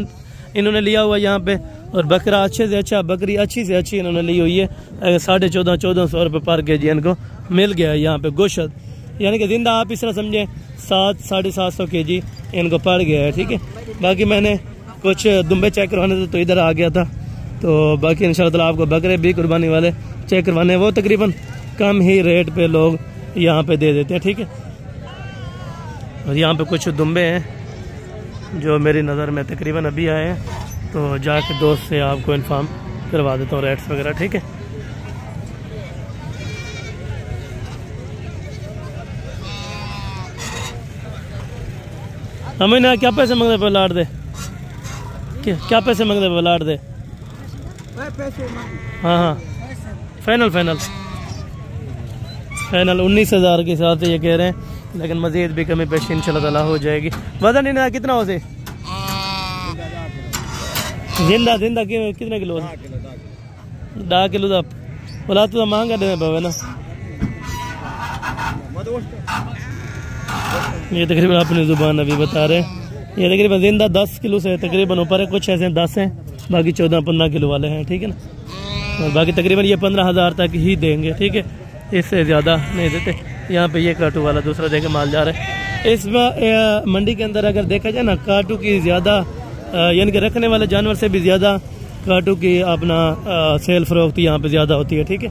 इन्होंने लिया हुआ यहाँ पे, और बकरा अच्छे से अच्छा, बकरी अच्छी से अच्छी इन्होंने ली हुई है। 1450-1400 रुपये पर केजी इनको मिल गया है यहाँ पे गोश्त, यानी कि जिंदा आप इस तरह समझें 700-750 केजी इनको पड़ गया है। ठीक है, बाकी मैंने कुछ दुम्बे चेक करवाने थे तो इधर आ गया था, तो बाकी इंशाल्लाह ताला आपको बकरे भी कुर्बानी वाले चेक करवाने, वो तकरीबन कम ही रेट पे लोग यहाँ पे दे देते हैं। ठीक है, और यहाँ पे कुछ दुम्बे हैं जो मेरी नज़र में तकरीबन अभी आए हैं, तो जाके दोस्त से आपको इन्फॉर्म करवा देता हूँ रेट्स वगैरह। ठीक है, हमें ना क्या पैसे मांगते पे लाट दे, क्या पैसे मांगते पे लाट दे? हाँ, फाइनल फाइनल 19,000 के हिसाब से ये कह रहे हैं, लेकिन मज़ीद भी कमी पेशी इंशाल्लाह ताला हो जाएगी। वजन इनका कितना हो से जिंदा जिंदा कितने किलो 10 किलो का बोला तो महंगा देने पावे ना। ये तकरीबन अपनी ज़ुबान अभी बता रहे हैं, ये तकरीबन जिंदा 10 किलो से तकरीबन ऊपर है, कुछ ऐसे 10 हैं, बाकी 14-15 किलो वाले हैं, ठीक है ना। और बाकी तकरीबन ये 15,000 तक ही देंगे, ठीक है, इससे ज़्यादा नहीं देते। यहाँ पे ये काटू वाला दूसरा देखे माल जा रहा है। इस मंडी के अंदर अगर देखा जाए ना, काटू की ज़्यादा यानी कि रखने वाले जानवर से भी ज़्यादा काटू की अपना सेल फरोख्त यहाँ पे ज़्यादा होती है, ठीक है।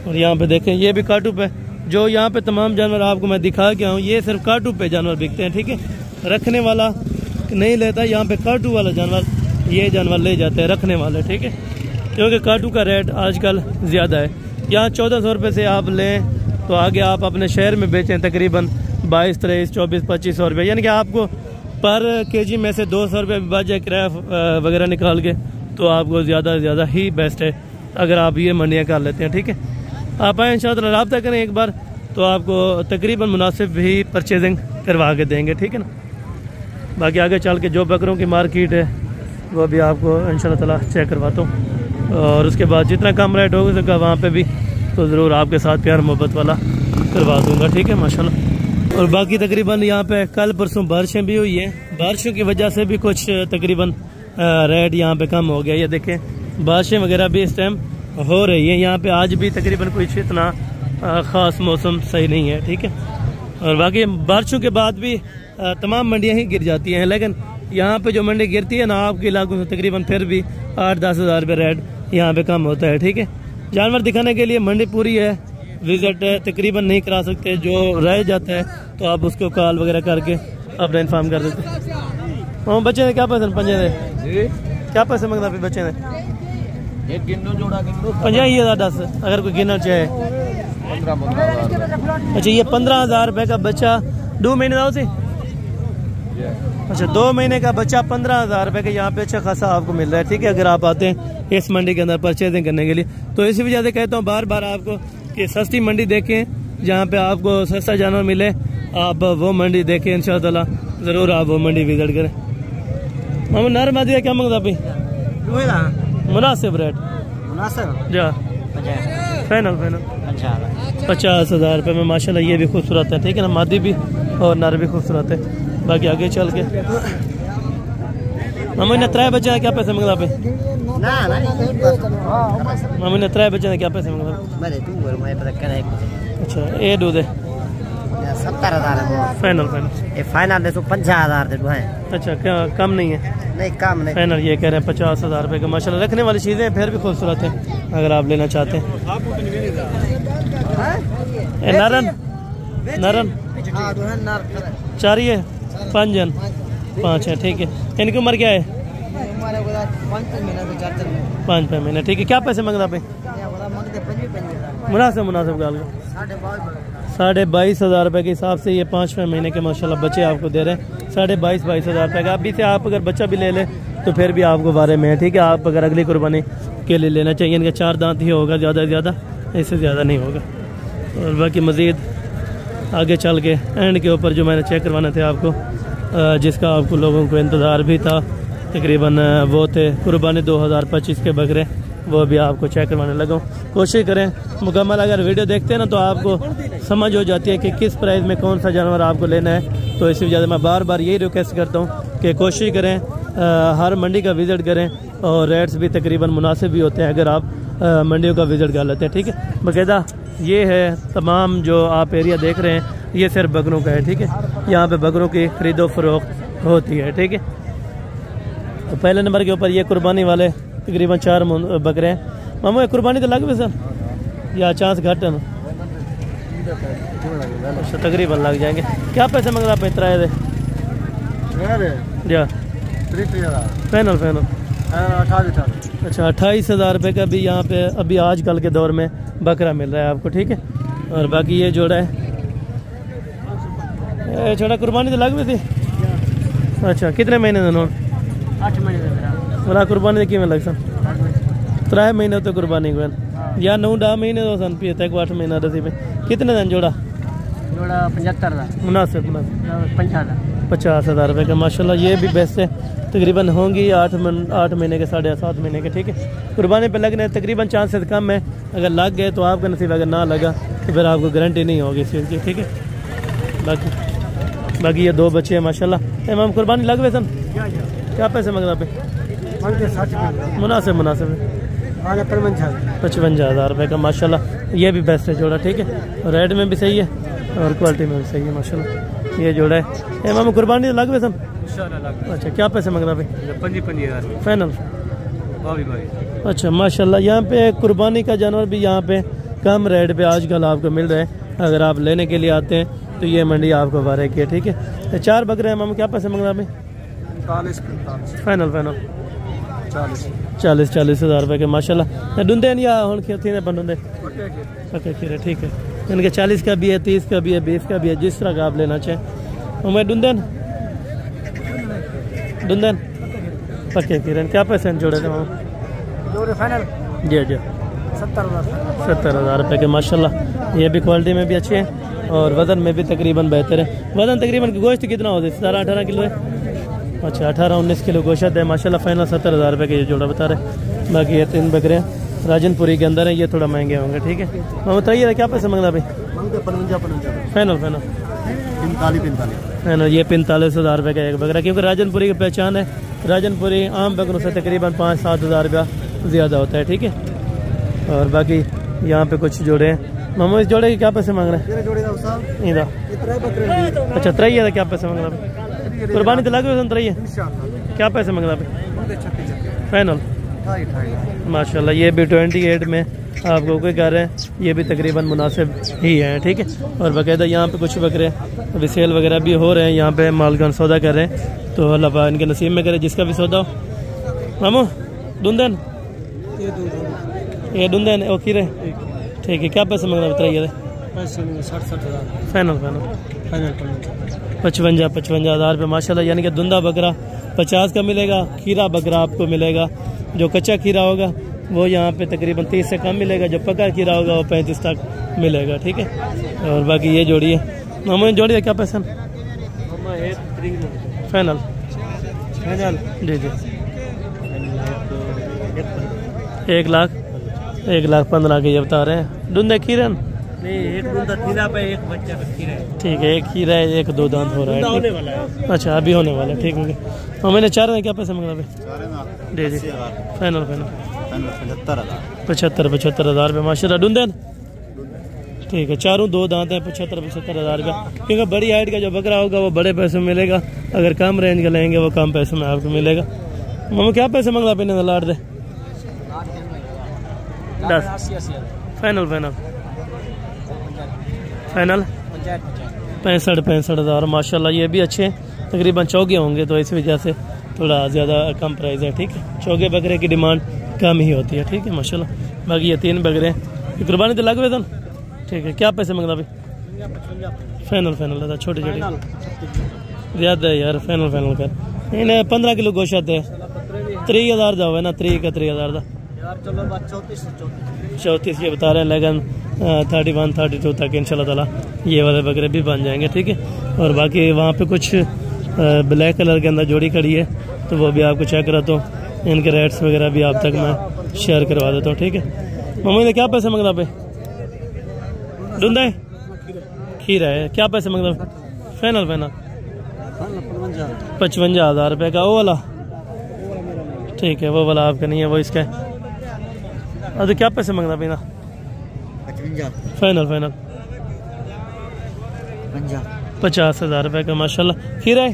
और यहाँ पे देखें ये भी काटू पे, जो यहाँ पे तमाम जानवर आपको मैं दिखा के आऊँ, ये सिर्फ काटू पे जानवर बिकते हैं, ठीक है। रखने वाला नहीं लेता, यहाँ पे काटू वाला जानवर ये जानवर ले जाते हैं रखने वाले, ठीक है, क्योंकि काटू का रेट आजकल ज़्यादा है। यहाँ 1400 रुपये से आप लें तो आगे आप अपने शहर में बेचें तकरीबन 22, 23, 24, 2500 रुपये, यानी कि आपको पर केजी में से 200 रुपये बच जाए किराया वगैरह निकाल के, तो आपको ज़्यादा से ज़्यादा ही बेस्ट है अगर आप ये मंडियाँ कर लेते हैं, ठीक है। आप आए इंशाअल्लाह रब्ता करें एक बार, तो आपको तकरीबन मुनासिब ही परचेजिंग करवा के देंगे, ठीक है ना। बाकी आगे चल के जो बकरों की मार्केट है वो भी आपको इंशाअल्लाह ताला चेक करवाता हूँ, और उसके बाद जितना कम रेट होगा सका वहाँ पे भी तो ज़रूर आपके साथ प्यार मोहब्बत वाला करवा दूँगा, ठीक है, माशाल्लाह। और बाकी तकरीबन यहाँ पे कल परसों बारिशें भी हुई हैं, बारिशों की वजह से भी कुछ तकरीबन रेट यहाँ पे कम हो गया। ये देखें बारिशें वगैरह भी इस टाइम हो रही है यहाँ पे, आज भी तकरीबन कुछ इतना ख़ास मौसम सही नहीं है, ठीक है। और बाकी बारिशों के बाद भी तमाम मंडियाँ ही गिर जाती हैं, लेकिन यहाँ पे जो मंडी गिरती है ना आपके इलाकों से तकरीबन फिर भी 8-10 हज़ार रुपये रेट यहाँ पे कम होता है, ठीक है। जानवर दिखाने के लिए मंडी पूरी है, विजिट तकरीबन नहीं करा सकते, जो रह जाता है तो आप उसको कॉल वगैरह करके अपना इन्फॉर्म कर देते हैं। बच्चे ने क्या पैसे पंजे ने क्या पैसे मंगता फिर बच्चे ने 50,010 अगर कोई गिनना चाहे। अच्छा ये 15,000 रुपये का बच्चा 2 महीने का उसे, अच्छा 2 महीने का बच्चा 15,000 रुपये का यहाँ पे अच्छा खासा आपको मिल रहा है, ठीक है। अगर आप आते हैं इस मंडी के अंदर परचेजिंग करने के लिए, तो इसी वजह से कहता हूँ बार बार आपको कि सस्ती मंडी देखें, जहाँ पे आपको सस्ता जानवर मिले, आप वो मंडी देखें इंशाअल्लाह, ज़रूर आप वो मंडी विजिट करें। हम नर मादी क्या मांगता भाई? मुनासिब रेट जा फाइनल 50,000 रुपये में माशाल्लाह, ये भी खूबसूरत है, ठीक है ना, मादी भी और नर भी खूबसूरत है। बाकी आगे चल के मम्मी ने 3 बच्चे क्या पैसे मंगता पे? मम्मी ने 3 बच्चे क्या पैसे मंगता? अच्छा ये दो दे 70,000 फाइनल ये फाइनल दे तो 50,000 दे है। अच्छा क्या कम नहीं है? नहीं कम नहीं, फाइनल ये कह रहे हैं 50,000 रुपये का। माशाल्लाह रखने वाली चीज़ें फिर भी खूबसूरत है अगर आप लेना चाहते हैं। नारन नारन 4 ही है, 5 जन 5 है, ठीक है। इनकी उम्र क्या है? 5 महीने, ठीक है। क्या पैसे मंगता पे? मुनासिब गाल का 22,500 रुपये के हिसाब से ये 5वें महीने के माशाल्लाह बच्चे आपको दे रहे हैं 22,500 रुपये का। अभी से आप अगर बच्चा भी ले लें तो फिर भी आपको बारे में है, ठीक है। आप अगर अगली कुर्बानी के लिए लेना चाहिए, इनका 4 दांत ही होगा ज़्यादा से ज़्यादा, इससे ज़्यादा नहीं होगा। और बाकी मज़ीद आगे चल के एंड के ऊपर जो मैंने चेक करवाना थे आपको, जिसका आपको लोगों को इंतज़ार भी था, तकरीबन वो थे कुर्बानी 2025 के बकरे, वो भी आपको चेक करवाने लगा। कोशिश करें मुकम्मल, अगर वीडियो देखते हैं ना तो आपको समझ हो जाती है कि किस प्राइस में कौन सा जानवर आपको लेना है। तो इसी वजह से मैं बार बार यही रिक्वेस्ट करता हूँ कि कोशिश करें हर मंडी का विज़िट करें, और रेट्स भी तकरीबन मुनासिब भी होते हैं अगर आप मंडियों का विज़िट कर लेते हैं, ठीक है। बाकायदा ये है तमाम जो आप एरिया देख रहे हैं, ये सिर्फ बकरों का है, ठीक है। यहाँ पे बकरों की खरीदो फरोख्त होती है, ठीक है। तो पहले नंबर के ऊपर ये कुर्बानी वाले तकरीबन 4 बकरे हैं। मामू ये कुर्बानी तो लग भी सर या चांस घट है? अच्छा तकरीबन लग जाएंगे। क्या पैसे मंग रहा पैतरा है जा फाइनल अच्छा 28,000 रुपये का भी यहाँ पे अभी आजकल के दौर में बकरा मिल रहा है आपको, ठीक है। और बाकी ये जोड़ा है छोटा कुर्बानी तो लग भी थी। अच्छा कितने महीने दोनों? 8 महीने बोला कुर्बानी कि लग सन 3 महीने तो कुर्बानी को या 9-10 महीने तो सन पिए तक 8 महीना दसी पे कितने दिन जोड़ा? जोड़ा 75,000 मुनासिब 50,000 रुपये का माशाल्लाह। ये भी बेस्ट है, तकरीबन होंगी 8 महीने के 7.5 महीने के, ठीक है। कुर्बानी पे लगने तकरीबन चांसेस कम है, अगर लग गए तो आपका नसीब, अगर ना लगा तो फिर आपको गारंटी नहीं होगी इस चीज़ की, ठीक है। बाकी ये 2 बच्चे हैं माशाल्लाह। इमाम कुर्बानी लग गए सन क्या पैसे मंगना पे? मुनासिब है 55,000 रुपये का माशाल्लाह। ये भी बेस्ट है जोड़ा, ठीक है, रेट में भी सही है और क्वालिटी में भी सही है माशाल्लाह। ये जोड़ा है इमाम कुर्बानी लग गए सन। अच्छा क्या पैसे मंगना पे? 55,000 फाइनल। अच्छा माशाल्लाह। यहाँ पे कुर्बानी का जानवर भी यहाँ पे कम रेट पे आजकल आपको मिल रहा है, अगर आप लेने के लिए आते हैं तो ये मंडी आपको बारे की है, ठीक है। 4 बकरे हैं मामा, क्या पैसे मंगना पे? 45 40,000 रुपये के माशाल्लाह। डूंदे या हूँ ने डूंदे पक्के खीरे, ठीक है। इनके 40 का भी है, 30 का भी है, 20 का भी है, जिस तरह का आप लेना चाहें। मैं डूंदन पक्के खीरे क्या पैसे जोड़े थे मामा? जी 70,000 रुपये के माशाल्लाह। ये भी क्वालिटी में भी अच्छे हैं और वज़न में भी तकरीबन बेहतर है। वज़न तकरीबन गोश्त कितना होता है? 17-18 किलो है। अच्छा 18-19 किलो गोश्त है माशाल्लाह। फाइनल 70,000 रुपये का ये जोड़ा बता रहे। बाकी ये 3 बकरे राजनपुरी के अंदर है, ये थोड़ा महंगे होंगे, ठीक है। मैं बताइए क्या पैसे मंगना भाई? फाइनल ये 45,000 रुपये का एक बकरा, क्योंकि राजनपुरी की पहचान है, राजनपुरी आम बकरों से तकरीबन 5-7 हज़ार रुपया ज़्यादा होता है, ठीक है। और बाकी यहाँ पे कुछ जोड़े हैं मामू। इस जोड़े के क्या पैसे मांग रहे हैं? अच्छा 3 क्या पैसे मांग रहा है? कुर्बानी तो लगे हुए 3 क्या पैसे मांग रहा है? फाइनल माशाल्लाह। ये भी 28 में आपको कोई कर रहे हैं, ये भी तकरीबन मुनासिब ही है, ठीक है। और बाकायदा यहाँ पे कुछ बकरे अभी सेल वगैरह भी हो रहे हैं, यहाँ पे मालगान सौदा कर रहे हैं, तो अल्लाह पाक इनके नसीब में करे जिसका भी सौदा हो। मामू डूंदन ये डूंदन ओ खीरे, ठीक है। क्या पैसे मांग रहे हैं? फाइनल 55,000 रुपये माशाल्लाह। यानी कि धुंधा बकरा 50 का मिलेगा, खीरा बकरा आपको मिलेगा। जो कच्चा खीरा होगा वो यहाँ पे तकरीबन 30 से कम मिलेगा, जो पका खीरा होगा वो 35 तक मिलेगा, ठीक है। और बाकी ये जोड़ी है मामू, जोड़ी है क्या पैसा? फाइनल जी 1,15,000 के ये बता रहे हैं। धुंधे खीरन नहीं, एक दूधा खीरा पे एक बच्चा पे खीरा है, ठीक है। एक खीरा है, एक 2 दांत हो रहा है, होने वाला है। अच्छा अभी होने वाला है, ठीक हो गया। और मैंने 4 क्या पैसे मंगना पे? जी फाइनल 75,000 रुपये माशाल्लाह। डूंदन ठीक है, 4 2 दांत हैं, 75,000 रुपये। क्योंकि बड़ी हाइट का जो बकरा होगा वो बड़े पैसों में मिलेगा, अगर कम रेंज का लेंगे वो कम पैसों में आपको मिलेगा। मामा क्या पैसे मंगला पे? लाट दे 10 फाइनल 65,000 माशाल्लाह। ये भी अच्छे तकरीबन चौगे होंगे, तो इस वजह से थोड़ा ज़्यादा कम प्राइस है, ठीक है। चौगे बकरे की डिमांड कम ही होती है, ठीक है माशाल्लाह। बाकी ये 3 बकरे कुर्बानी तो लग गए थे, ठीक है। क्या पैसे मंगना भाई? फाइनल दादा, छोटे ज़्यादा है यार, फाइनल कर इन्हें 15 किलो गोश्त है। 3,000 जाओ है ना, 3,000 का 34 ये बता रहे हैं, लेकिन 31-32 तक इंशाल्लाह ताला ये वाले बकरे भी बन जाएंगे, ठीक है। और बाकी वहाँ पे कुछ ब्लैक कलर के अंदर जोड़ी खड़ी है, तो वो भी आपको चेक कराता हूँ। इनके रेट्स वगैरह भी आप तक मैं शेयर करवा देता हूँ, ठीक है। मम्मी ने क्या पैसे मंगना पे? डूंदा है खीरा है, क्या पैसे मंगना? फाइनल 55,000 रुपये का। वो वाला ठीक है, वो वाला आपका नहीं है, वो इसका है। अब क्या पैसे मंगना पीना? 55 फाइनल 50,000 रुपये का माशाल्लाह। खीरा है?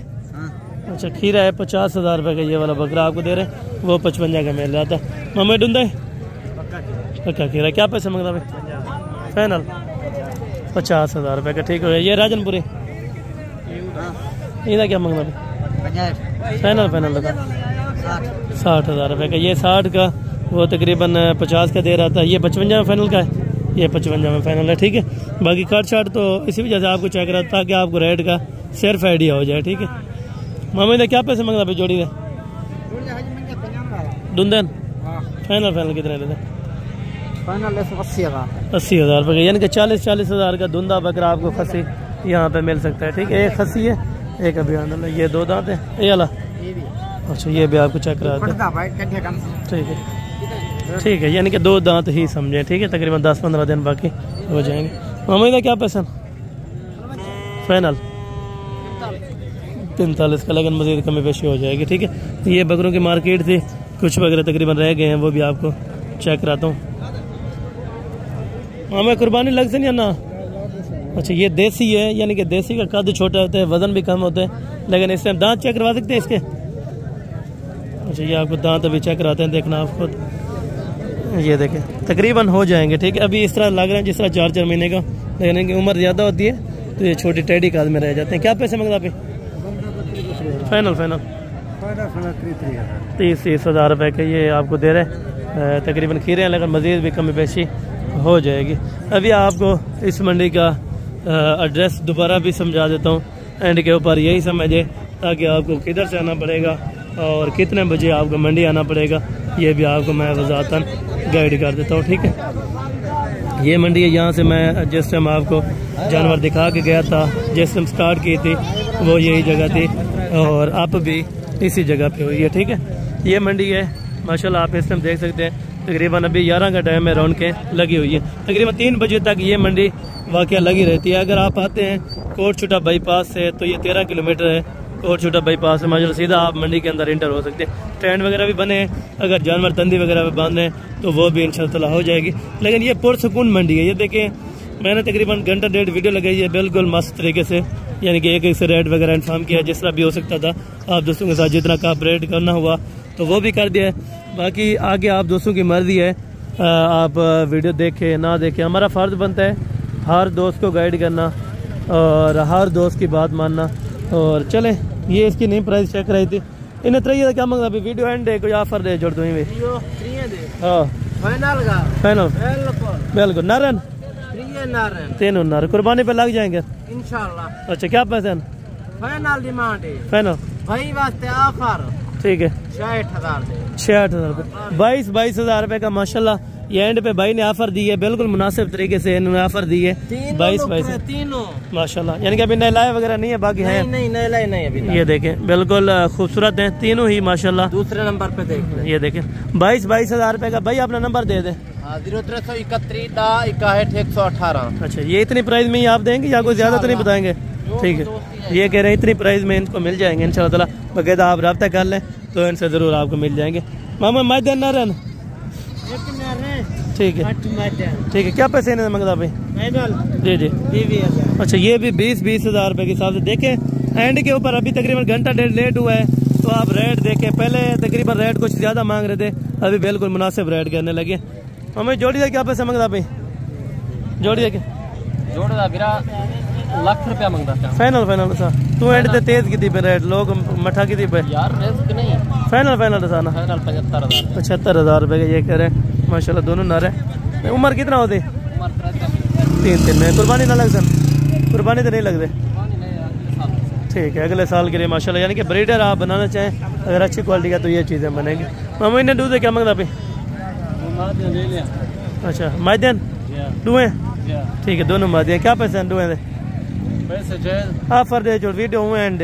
अच्छा खीरा है, 50,000 रुपये का ये वाला बकरा आपको दे रहे हैं, वो 55 का मिल रहा था। मम्मी डूंदा है पक्का खीरा, क्या पैसे मंगना भाई? फाइनल 50,000 रुपये का, ठीक हो गया। ये राजनपुरी इधर क्या मंगना भाई? फाइनल लगा 60,000 रुपये का। ये 60 का, वो तकरीबन 50 का दे रहा था। ये 55 में फाइनल का है, ये 55 में फाइनल है, ठीक है। बाकी कट शार्ट तो इसी वजह से आपको चेक रहा था कि आपको रेट का सिर्फ आइडिया हो जाए, ठीक है। मामा ने क्या पैसे मंगना भाई जोड़ी में? डूंदन फाइनल कितने लेते? फाइनल 80,000। 80,000 रुपये का, यानी कि 40,000 का धुंधा बकरा आपको खसी यहाँ पे मिल सकता है। ठीक है, एक खसी है, एक अभी आने, ये 2 दांत है, ये वाला। अच्छा, ये भी आपको चेक कराते हैं। ठीक है, ठीक है, यानी कि 2 दांत ही समझे। ठीक है, तकरीबन 10-15 दिन बाकी हो जाएंगे। मामा का क्या पैसा फाइनल? 43 का, लेकिन मजीद कमी पेशी हो जाएगी। ठीक है, ये बकरों की मार्केट थी, कुछ बकरे तकरीबन रह गए हैं, वो भी आपको चेक कराता हूँ। मामा कुर्बानी लग से नहीं ना? अच्छा, ये देसी है, यानी कि देसी का कद छोटा होता है, वजन भी कम होता है, लेकिन इस टाइम दांत चेक करवा सकते हैं इसके। अच्छा, ये आपको दांत अभी चेक कराते हैं, देखना आप खुद। ये देखें, तकरीबन हो जाएंगे। ठीक है, अभी इस तरह लग रहे हैं जिस तरह 4-4 महीने का, लेकिन इनकी उम्र ज़्यादा होती है तो ये छोटी टेडी काद में रह जाते हैं। क्या पैसे मंगता पे? फाइनल 30,000 रुपये के ये आपको दे रहे हैं। तकरीबन खीरे हैं, लेकिन मज़ीद भी कमी पेशी हो जाएगी। अभी आपको इस मंडी का एड्रेस दोबारा भी समझा देता हूँ, एंड के ऊपर यही समझे, ताकि आपको किधर से आना पड़ेगा और कितने बजे आपको मंडी आना पड़ेगा, ये भी आपको मैं वज़ातन गाइड कर देता हूँ। ठीक है, ये मंडी है, यहाँ से मैं जिस टाइम आपको जानवर दिखा के गया था, जिस टाइम स्टार्ट की थी, वो यही जगह थी और अब भी इसी जगह पे हुई है। ठीक है, ये मंडी है माशाल्लाह, आप इस टाइम देख सकते हैं। तकरीबन अभी 11 का टाइम है, रौनकें लगी हुई है। तकरीबन 3 बजे तक ये मंडी वाकया लगी रहती है। अगर आप आते हैं कोट छुटा बाईपास से तो ये 13 किलोमीटर है। कोट छुटा बाईपास से माशाल्लाह सीधा आप मंडी के अंदर इंटर हो सकते हैं। स्टैंड वगैरह भी बने हैं, अगर जानवर तंदी वगैरह में बांधे तो वो भी इंशाअल्लाह हो जाएगी। लेकिन ये पुरसकून मंडी है। ये देखें, मैंने तकरीबन घंटा 1.5 वीडियो लगाई है, बिल्कुल मस्त तरीके से, यानी कि एक से रेट वगैरह इन्फॉर्म किया, जिस तरह भी हो सकता था। आप दोस्तों के साथ जितना कॉपरेट करना हुआ तो वो भी कर दिया है। बाकी आगे आप दोस्तों की मर्जी है, आप वीडियो देखें ना देखें, हमारा फ़र्ज बनता है हर दोस्त को गाइड करना और हर दोस्त की बात मानना। और चलें, ये इसकी नई प्राइस चेक कराई थी इन्हें 3 क्या मंगा? अभी वीडियो एंड है, कोई ऑफर दे जोड़ दूँ। हाँ, फाइनल बिल्कुल नारन 3 नार कुर्बानी पे लग जाएंगे इंशाल्लाह। अच्छा, क्या पैसे? फाइनल डिमांड है, फाइनल भाई वास्ते ऑफर। ठीक है, 66,000 रुपये, 22,000 रुपये का माशाल्लाह। ये एंड पे भाई ने ऑफर दी है, बिल्कुल मुनासिब तरीके से इन्होंने ऑफर दी है। 22 तीनों माशाल्लाह, यानी कि अभी नए लाए वगैरह नहीं है, बाकी है नहीं नए लाए नहीं अभी। ये देखें, बिल्कुल खूबसूरत हैं तीनों ही माशाल्लाह। दूसरे नंबर पे देख, ये देखें 22,000 रुपये का। भाई अपना नंबर दे दें। 0331 118। अच्छा, ये इतनी प्राइस में ही आप देंगे या कोई ज्यादा तो नहीं बताएंगे? ठीक है, ये कह रहे हैं इतनी प्राइस में इनको मिल जाएंगे इंशाल्लाह ताला। बाकायदा आप रब्ता कर लें तो इनसे जरूर आपको मिल जाएंगे। मामा मैदान ना रहन, ठीक है ठीक है। क्या पैसे इन्हें मंगता भाई? जी जी। अच्छा, ये भी 20,000 रुपये के हिसाब से। देखें एंड के ऊपर अभी तकरीबन घंटा 1.5 लेट हुआ है, तो आप रेट देखें। पहले तकरीबन रेट कुछ ज़्यादा मांग रहे थे, अभी बिल्कुल मुनासिब रेट करने लगे। हमें जोड़ी का क्या पैसा मंगता भाई? जोड़ी का लाख रुपया मंगता। फाइनल सा तू एंड ते तेज की थी पे रेट, लोग मठा की थी पे यार नहीं। फाइनल सा ना 75,000 रुपये का ये कह रहे हैं माशाल्लाह। दोनों नर है। उम्र कितना होती? 3 में। कुर्बानी ना लग सन? कुर्बानी तो नहीं लग रहे। ठीक है, अगले साल के लिए माशाल्लाह। यानी कि ब्रीडर आप बनाना चाहें अगर अच्छी क्वालिटी का तो ये चीज़ें बनेंगी। मामा इन्हें दूध क्या मंगता भाई? अच्छा, मादियन दुए? ठीक है, दोनों मादियन। क्या पैसे हैं दुए? ऑफर दे जो वीडियो हुए एंड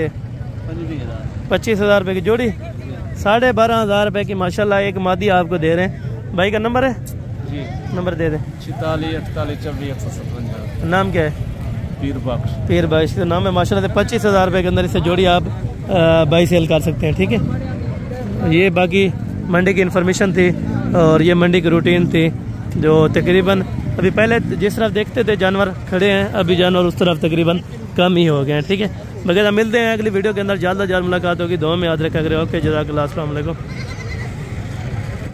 25,000 रुपये की जोड़ी, 12,500 रुपये की माशाल्लाह एक मादी आपको दे रहे हैं। भाई का नंबर है जी, नंबर दे दें। 46 नाम क्या है? पीर बख्श का नाम है माशाल्लाह से। 25,000 रुपये के अंदर इससे जोड़ी आप बाई सेल कर सकते हैं। ठीक है, ये बाकी मंडी की इन्फॉर्मेशन थी और ये मंडी की रूटीन थी, जो तकरीबन अभी पहले जिस तरफ देखते थे जानवर खड़े हैं, अभी जानवर उस तरफ तकरीबन कम ही हो गए हैं। ठीक है, वगैरह मिलते हैं अगली वीडियो के अंदर। जल्द मुलाकात होगी। दुआ में याद रखा करें। ओके, जज़ाकल्लाह, अस्सलाम वालेकुम।